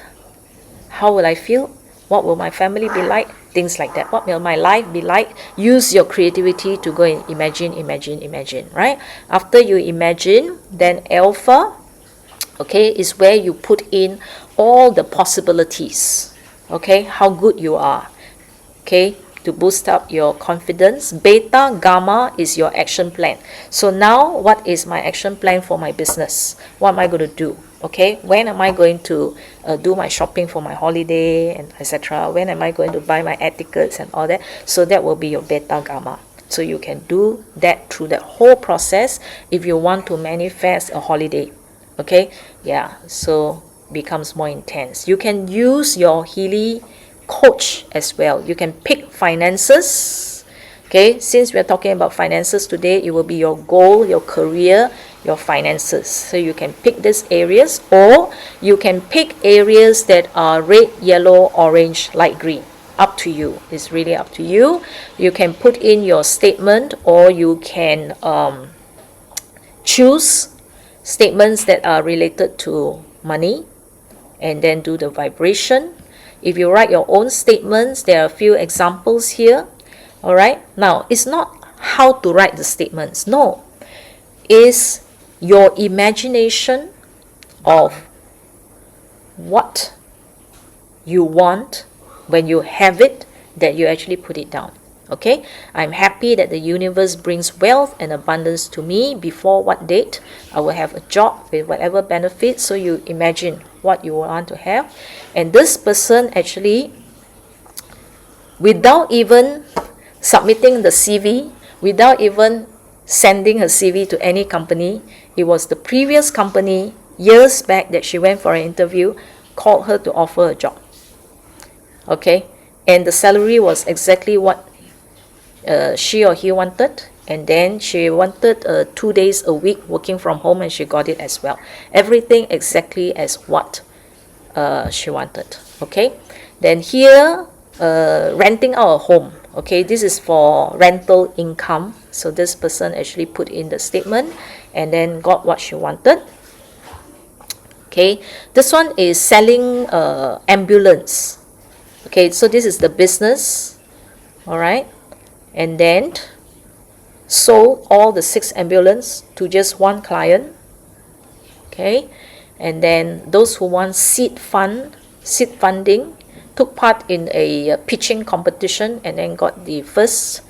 how will I feel? What will my family be like? Things like that. What will my life be like? Use your creativity to go and imagine, right? After you imagine, then Alpha, okay, is where you put in all the possibilities. Okay, how good you are. Okay, to boost up your confidence. Beta, Gamma is your action plan. So now, what is my action plan for my business? What am I going to do? Okay, when am I going to do my shopping for my holiday and etc.? When am I going to buy my air tickets and all that? So that will be your Beta, Gamma. So you can do that through that whole process if you want to manifest a holiday. Okay, yeah, so becomes more intense. You can use your Healy coach as well. You can pick finances. Okay, since we're talking about finances today, it will be your goal, your career, your finances. So you can pick these areas, or you can pick areas that are red, yellow, orange, light green. Up to you. It's really up to you. You can put in your statement, or you can choose statements that are related to money and then do the vibration. If you write your own statements, there are a few examples here. All right, now it's not how to write the statements, no, it's your imagination of what you want when you have it, that you actually put it down. Okay, I'm happy that the universe brings wealth and abundance to me. Before what date I will have a job with whatever benefits. So you imagine what you want to have, and this person actually, without even submitting the CV, without even sending her CV to any company, it was the previous company years back that she went for an interview, called her to offer a job. Okay, and the salary was exactly what she or he wanted, and then she wanted 2 days a week working from home, and she got it as well. Everything exactly as what she wanted. Okay, then here renting out a home. Okay, this is for rental income. So this person actually put in the statement and then got what she wanted. Okay, this one is selling ambulance. Okay, so this is the business. All right, and then sold all the 6 ambulance to just one client. Okay, and then those who want seed funding took part in a pitching competition and then got the first,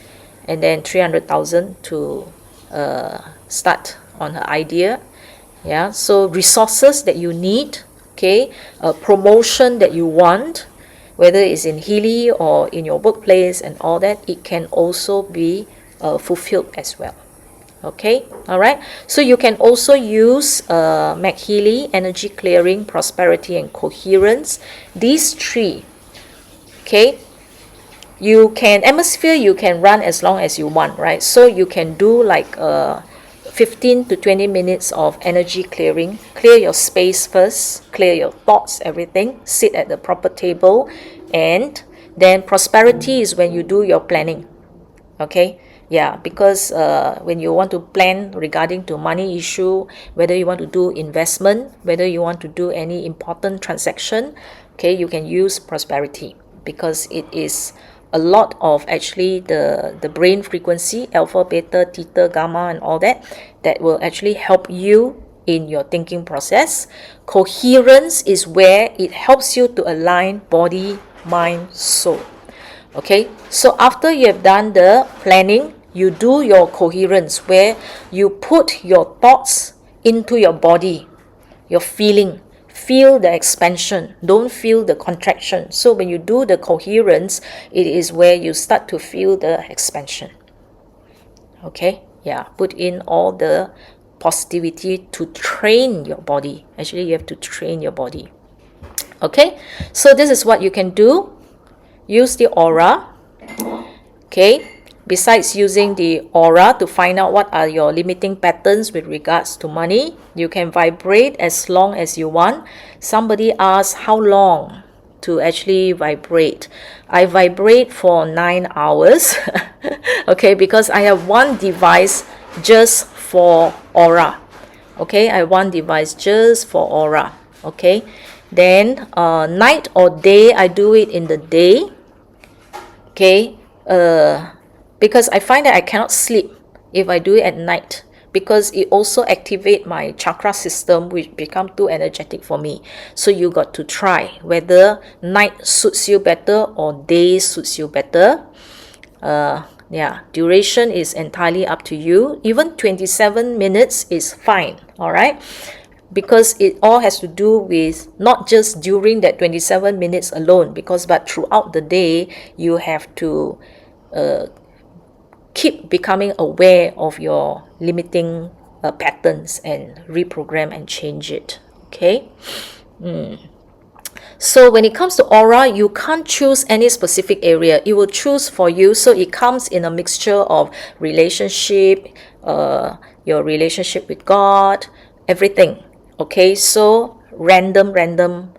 and then 300,000 to start on her idea. Yeah, so resources that you need, okay, a promotion that you want, whether it's in Healy or in your workplace and all that, it can also be fulfilled as well. Okay, all right. So you can also use MAGHEALY, energy clearing, prosperity, and coherence. These three, okay. You can atmosphere. You can run as long as you want, right? So you can do like 15 to 20 minutes of energy clearing. Clear your space first. Clear your thoughts, everything. Sit at the proper table, and then prosperity is when you do your planning. Okay. Yeah, because when you want to plan regarding to money issue, whether you want to do investment, whether you want to do any important transaction, okay, you can use prosperity, because it is a lot of actually the brain frequency, alpha, beta, theta, gamma, and all that will actually help you in your thinking process. Coherence is where it helps you to align body, mind, soul. Okay, so after you have done the planning, you do your coherence, where you put your thoughts into your body, your feeling. Feel the expansion, don't feel the contraction. So when you do the coherence, it is where you start to feel the expansion. Okay, yeah, put in all the positivity to train your body. Actually, you have to train your body. Okay, so this is what you can do. Use the aura. Okay, besides using the aura to find out what are your limiting patterns with regards to money, you can vibrate as long as you want. Somebody asked how long to actually vibrate. I vibrate for 9 hours. Okay, because I have one device just for aura. Okay, I have one device just for aura. Okay, then night or day, I do it in the day. Okay, because I find that I cannot sleep if I do it at night, because it also activate my chakra system, which become too energetic for me. So you got to try whether night suits you better or day suits you better. Yeah, duration is entirely up to you. Even 27 minutes is fine, all right? Because it all has to do with not just during that 27 minutes alone, but throughout the day, you have to keep becoming aware of your limiting patterns and reprogram and change it. Okay. So when it comes to aura, you can't choose any specific area. It will choose for you. So it comes in a mixture of relationship, your relationship with God, everything. Okay, so random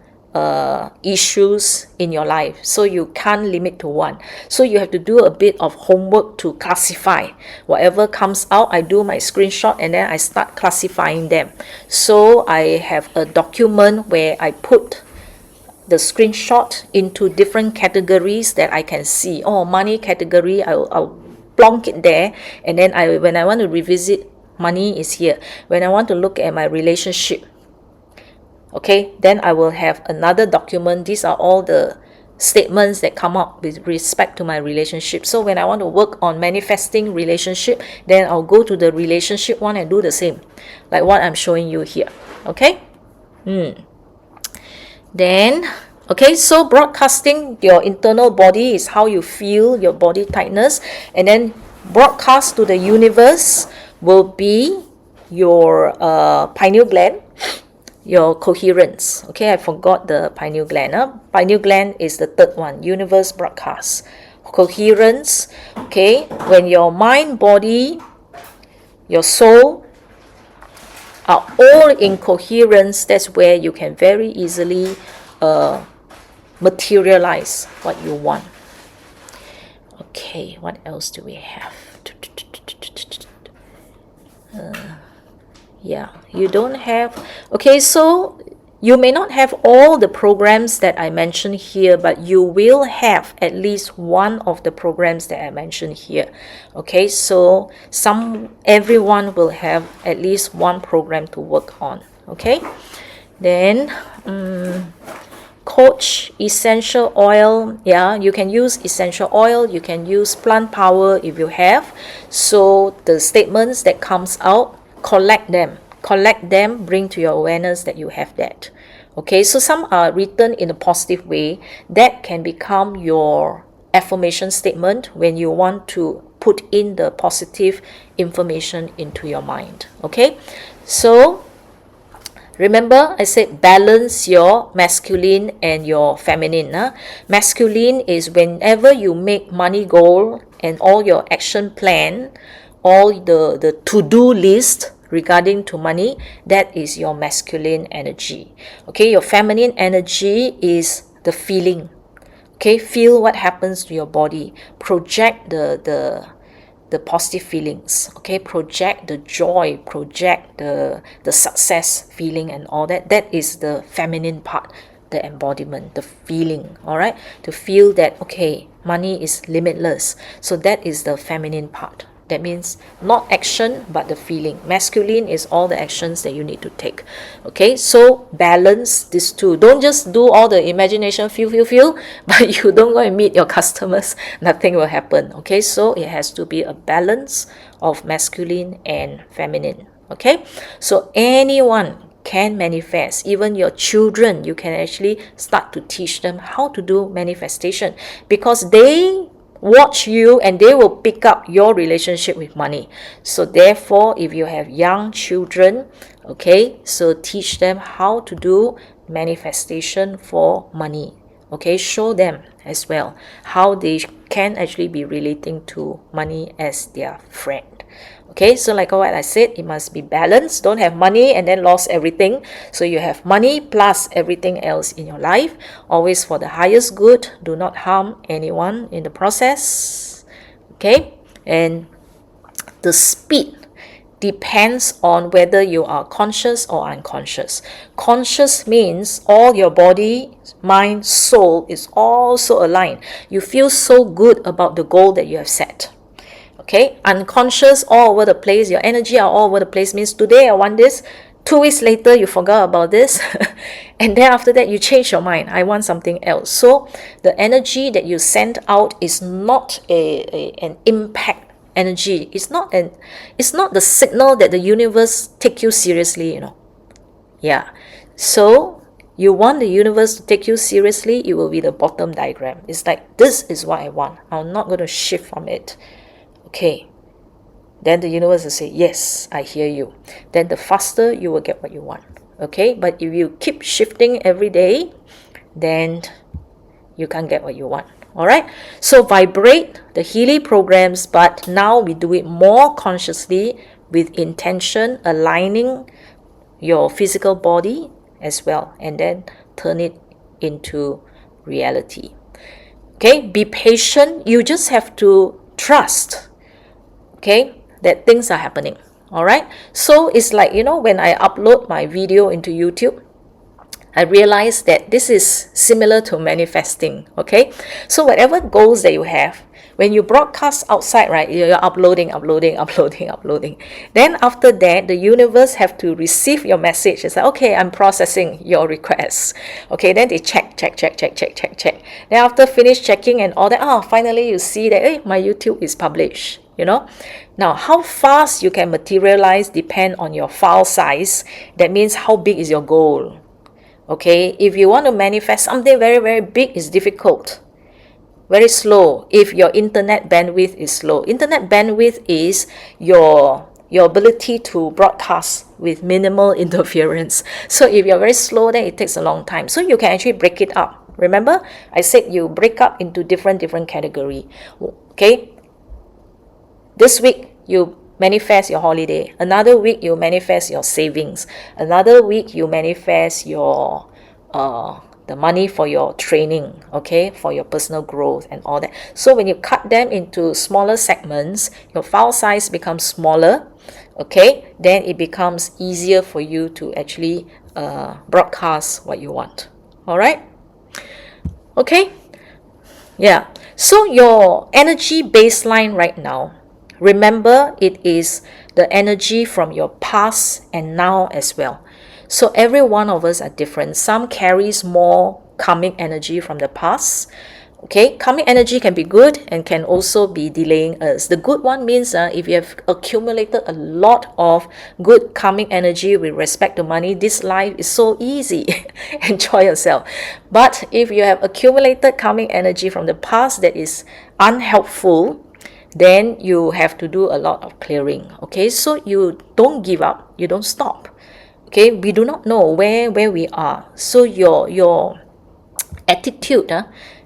issues in your life. So you can't limit to one. So you have to do a bit of homework to classify. Whatever comes out, I do my screenshot and then I start classifying them. So I have a document where I put the screenshot into different categories that I can see. Oh, money category, I'll plonk it there, and then when I want to revisit, money is here. When I want to look at my relationship, okay, then I will have another document. These are all the statements that come up with respect to my relationship. So when I want to work on manifesting relationship, then I'll go to the relationship one and do the same, like what I'm showing you here. Okay. Then, okay, so broadcasting your internal body is how you feel your body tightness, and then broadcast to the universe will be your pineal gland, your coherence. Okay, I forgot the pineal gland. Pineal gland is the third one. Universe broadcast. Coherence, okay, when your mind, body, your soul are all in coherence, that's where you can very easily materialize what you want. Okay, what else do we have? Yeah, you don't have, okay, so you may not have all the programs that I mentioned here, but you will have at least one of the programs that I mentioned here. Okay, so everyone will have at least one program to work on. Okay, then Coach essential oil, yeah, you can use essential oil, you can use plant power if you have. So the statements that comes out, collect them, bring to your awareness that you have that. Okay, so some are written in a positive way. That can become your affirmation statement when you want to put in the positive information into your mind. Okay, so remember, I said balance your masculine and your feminine. Masculine is whenever you make money goal and all your action plan, all the to-do list regarding to money, that is your masculine energy. Okay, your feminine energy is the feeling. Okay, feel what happens to your body. Project the positive feelings. Okay, project the joy, project the success feeling and all that. That is the feminine part, the embodiment, the feeling. All right, to feel that okay, money is limitless. So that is the feminine part. That means not action, but the feeling. Masculine is all the actions that you need to take. Okay, so balance these two. Don't just do all the imagination, feel, but you don't go and meet your customers. Nothing will happen. Okay, so it has to be a balance of masculine and feminine. Okay, so anyone can manifest. Even your children, you can actually start to teach them how to do manifestation, because they watch you and they will pick up your relationship with money. So therefore, if you have young children, okay, so teach them how to do manifestation for money. Okay, show them as well how they can actually be relating to money as their friend. Okay, so like what I said, it must be balanced. Don't have money and then lost everything. So you have money plus everything else in your life. Always for the highest good. Do not harm anyone in the process. Okay, and the speed depends on whether you are conscious or unconscious. Conscious means all your body, mind, soul is also aligned. You feel so good about the goal that you have set. Okay, unconscious, all over the place, your energy are all over the place, means today I want this, 2 weeks later you forgot about this and then after that you change your mind, I want something else. So the energy that you send out is not an impact energy. It's not the signal that the universe take you seriously, Yeah, so you want the universe to take you seriously, it will be the bottom diagram. It's like, this is what I want, I'm not going to shift from it. Okay, then the universe will say, yes, I hear you. Then the faster you will get what you want. Okay, but if you keep shifting every day, then you can't get what you want. All right, so vibrate the Healy programs, but now we do it more consciously with intention, aligning your physical body as well, and then turn it into reality. Okay, be patient. You just have to trust, okay, that things are happening. All right, so it's like, when I upload my video into YouTube, I realized that this is similar to manifesting. Okay, so whatever goals that you have, when you broadcast outside, right, you're uploading. Then after that, the universe have to receive your message. It's like, okay, I'm processing your requests. Okay, then they check. Then after finish checking and all that, finally you see that, hey, my YouTube is published. Now how fast you can materialize depend on your file size. That means how big is your goal. Okay, if you want to manifest something very, very big, it's difficult, very slow. If your internet bandwidth is slow, internet bandwidth is your ability to broadcast with minimal interference. So if you're very slow, then it takes a long time. So you can actually break it up. Remember, I said you break up into different category. Okay, this week you manifest your holiday. Another week you manifest your savings. Another week you manifest your the money for your training, okay, for your personal growth and all that. So when you cut them into smaller segments, your file size becomes smaller, okay, then it becomes easier for you to actually broadcast what you want. All right, okay, yeah. So your energy baseline right now, remember, it is the energy from your past and now as well. So every one of us are different. Some carries more karmic energy from the past. Okay, karmic energy can be good and can also be delaying us. The good one means if you have accumulated a lot of good karmic energy with respect to money, this life is so easy. Enjoy yourself. But if you have accumulated karmic energy from the past that is unhelpful, then you have to do a lot of clearing. Okay, so you don't give up, you don't stop. Okay, we do not know where we are. So your attitude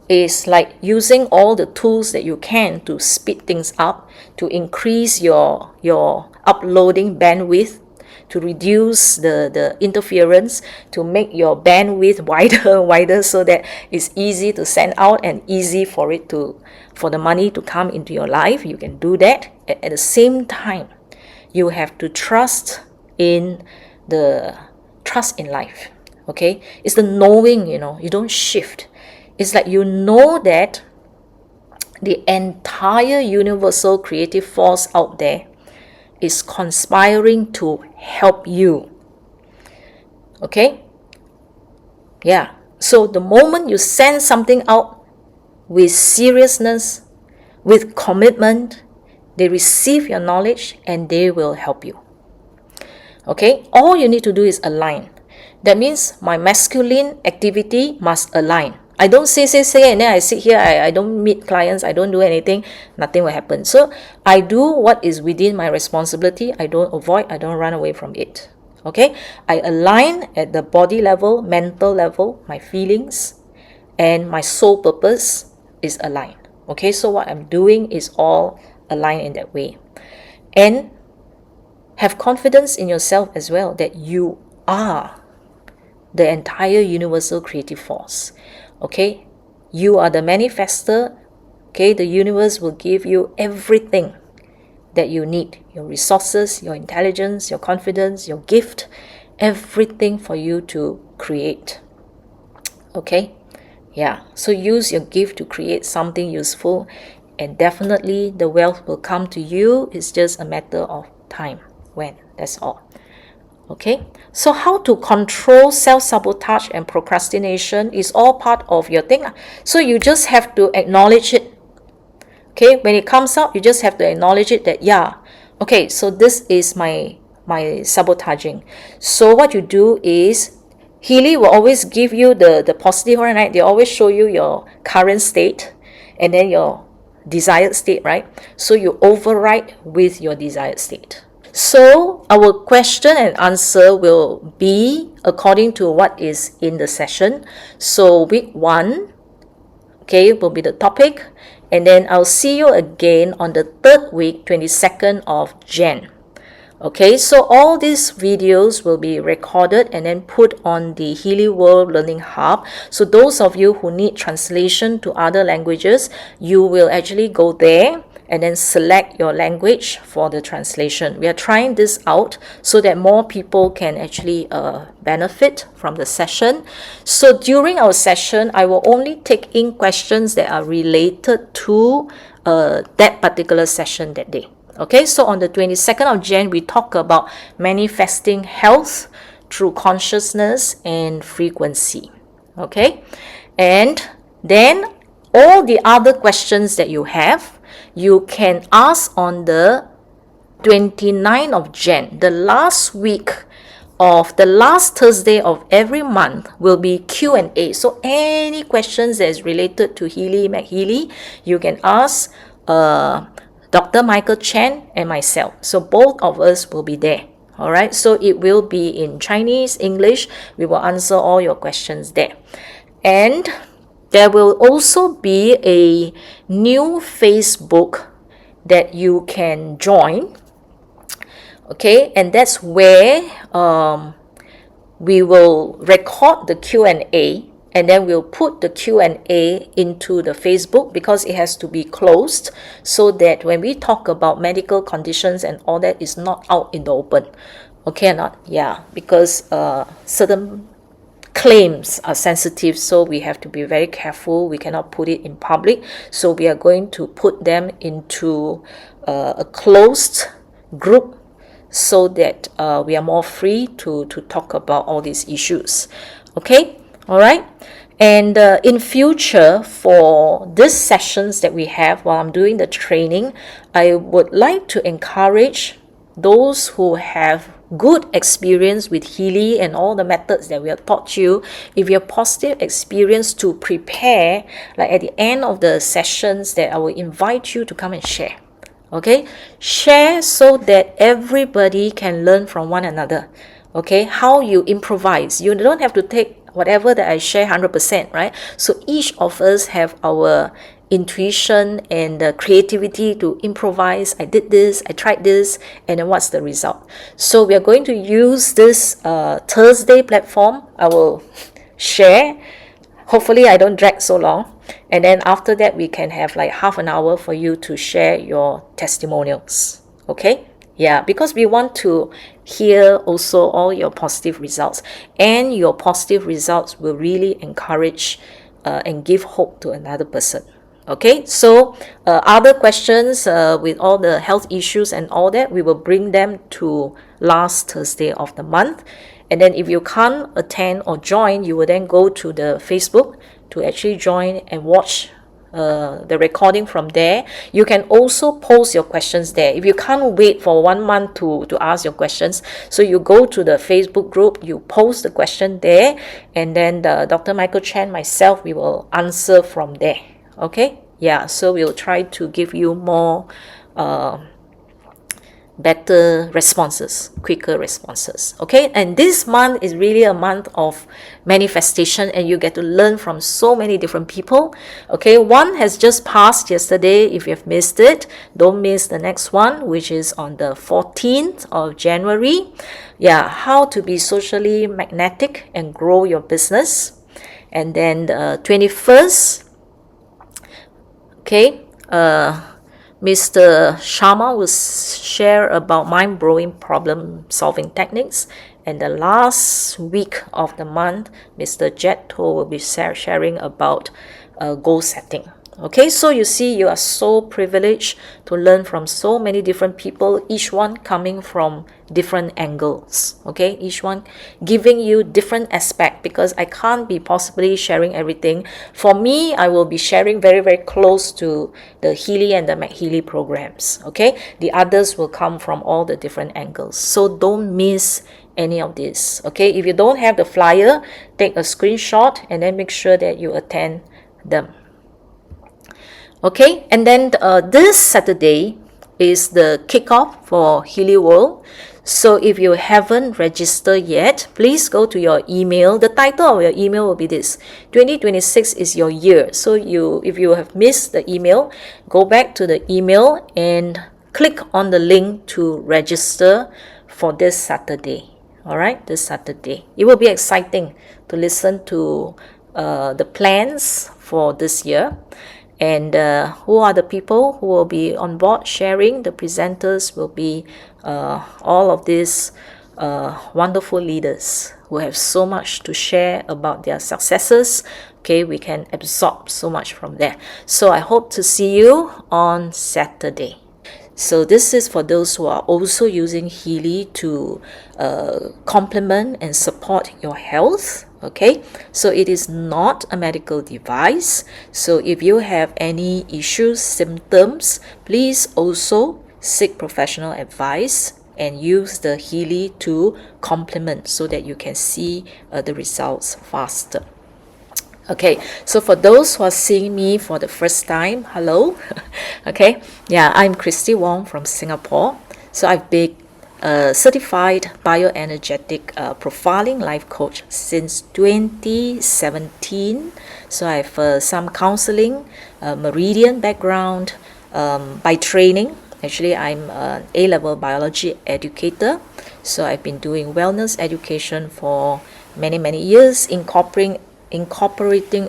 is like using all the tools that you can to speed things up, to increase your uploading bandwidth, to reduce the interference, to make your bandwidth wider so that it's easy to send out and easy for the money to come into your life. You can do that. At the same time, you have to trust in life. Okay, it's the knowing, you don't shift. It's like you know that the entire universal creative force out there is conspiring to help you. Okay? Yeah. So the moment you send something out with seriousness, with commitment, they receive your knowledge and they will help you. Okay? All you need to do is align. That means my masculine activity must align. I don't say, and then I sit here, I don't meet clients, I don't do anything, nothing will happen. So I do what is within my responsibility. I don't avoid, I don't run away from it. Okay? I align at the body level, mental level, my feelings, and my soul purpose is aligned. Okay? So what I'm doing is all aligned in that way. And have confidence in yourself as well that you are the entire universal creative force. Okay, you are the manifester. Okay, the universe will give you everything that you need, your resources, your intelligence, your confidence, your gift, everything for you to create. Okay, yeah, so use your gift to create something useful, and definitely the wealth will come to you. It's just a matter of time. When, that's all. Okay, so how to control self-sabotage and procrastination is all part of your thing. So you just have to acknowledge it. Okay, when it comes out, you just have to acknowledge it that, yeah, okay, so this is my sabotaging. So what you do is, Healy will always give you the positive one, right? They always show you your current state and then your desired state, right? So you override with your desired state. So our question and answer will be according to what is in the session. So week 1, okay, will be the topic. And then I'll see you again on the 3rd week, 22nd of Jan. Okay, so all these videos will be recorded and then put on the Healy World Learning Hub. So those of you who need translation to other languages, you will actually go there and then select your language for the translation. We are trying this out so that more people can actually benefit from the session. So during our session, I will only take in questions that are related to that particular session that day. Okay, so on the 22nd of Jan, we talk about manifesting health through consciousness and frequency. Okay, and then all the other questions that you have, you can ask on the 29th of Jan. The last week of the last Thursday of every month will be Q&A. So any questions that is related to Healy, MAGHEALY, you can ask Dr. Michael Chen and myself. So both of us will be there. All right. So it will be in Chinese, English. We will answer all your questions there. And there will also be a new Facebook that you can join. Okay. And that's where we will record the Q&A. And then we'll put the Q&A into the Facebook because it has to be closed so that when we talk about medical conditions and all that is not out in the open. Okay or not? Yeah, because certain claims are sensitive, so we have to be very careful. We cannot put it in public. So we are going to put them into a closed group so that we are more free to talk about all these issues. Okay, all right. And in future, for these sessions that we have while I'm doing the training, I would like to encourage those who have good experience with Healy and all the methods that we have taught you, if you have positive experience, to prepare, like at the end of the sessions, that I will invite you to come and share. Okay, share so that everybody can learn from one another. Okay, how you improvise. You don't have to take whatever that I share 100%, right? So each of us have our intuition and the creativity to improvise. I did this, I tried this, and then what's the result? So we are going to use this Thursday platform. I will share. Hopefully I don't drag so long. And then after that, we can have like half an hour for you to share your testimonials. Okay? Yeah, because we want to hear also all your positive results. And your positive results will really encourage and give hope to another person. Okay, so other questions with all the health issues and all that, we will bring them to last Thursday of the month. And then if you can't attend or join, you will then go to the Facebook to actually join and watch the recording from there. You can also post your questions there. If you can't wait for 1 month to ask your questions, so you go to the Facebook group, you post the question there, and then Dr. Michael Chan, myself, we will answer from there. Okay, yeah, so we'll try to give you more better responses, quicker responses. Okay, and this month is really a month of manifestation, and you get to learn from so many different people. Okay, one has just passed yesterday. If you've missed it, don't miss the next one, which is on the 14th of January. Yeah, how to be socially magnetic and grow your business. And then the 21st, okay, Mr. Sharma will share about mind-blowing problem-solving techniques. And the last week of the month, Mr. Jet To will be sharing about goal setting. Okay, so you see, you are so privileged to learn from so many different people, each one coming from different angles. Okay, each one giving you different aspect, because I can't be possibly sharing everything. For me, I will be sharing very, very close to the Healy and the MAGHEALY programs. Okay, the others will come from all the different angles. So don't miss any of this. Okay, if you don't have the flyer, take a screenshot and then make sure that you attend them. Okay, and then this Saturday is the kickoff for Healy World. So if you haven't registered yet, please go to your email. The title of your email will be this: 2026 is your year. So if you have missed the email, go back to the email and click on the link to register for this Saturday. All right, this Saturday. It will be exciting to listen to the plans for this year. And who are the people who will be on board sharing? The presenters will be all of these wonderful leaders who have so much to share about their successes. Okay, we can absorb so much from there. So I hope to see you on Saturday. So this is for those who are also using Healy to complement and support your health. Okay, so it is not a medical device. So if you have any issues, symptoms, please also seek professional advice and use the Healy to complement so that you can see the results faster. Okay, so for those who are seeing me for the first time, hello. Okay, yeah, I'm Christi Wong from Singapore. So I've been a certified bioenergetic profiling life coach since 2017. So I have some counseling, meridian background by training. Actually, I'm an A-level biology educator. So I've been doing wellness education for many, many years, incorporating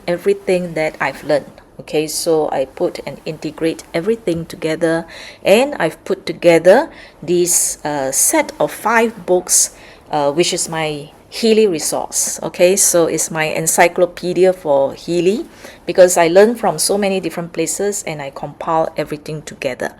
everything that I've learned. Okay, so I put and integrate everything together, and I've put together this set of 5 books, which is my Healy resource. Okay, so it's my encyclopedia for Healy, because I learned from so many different places and I compile everything together.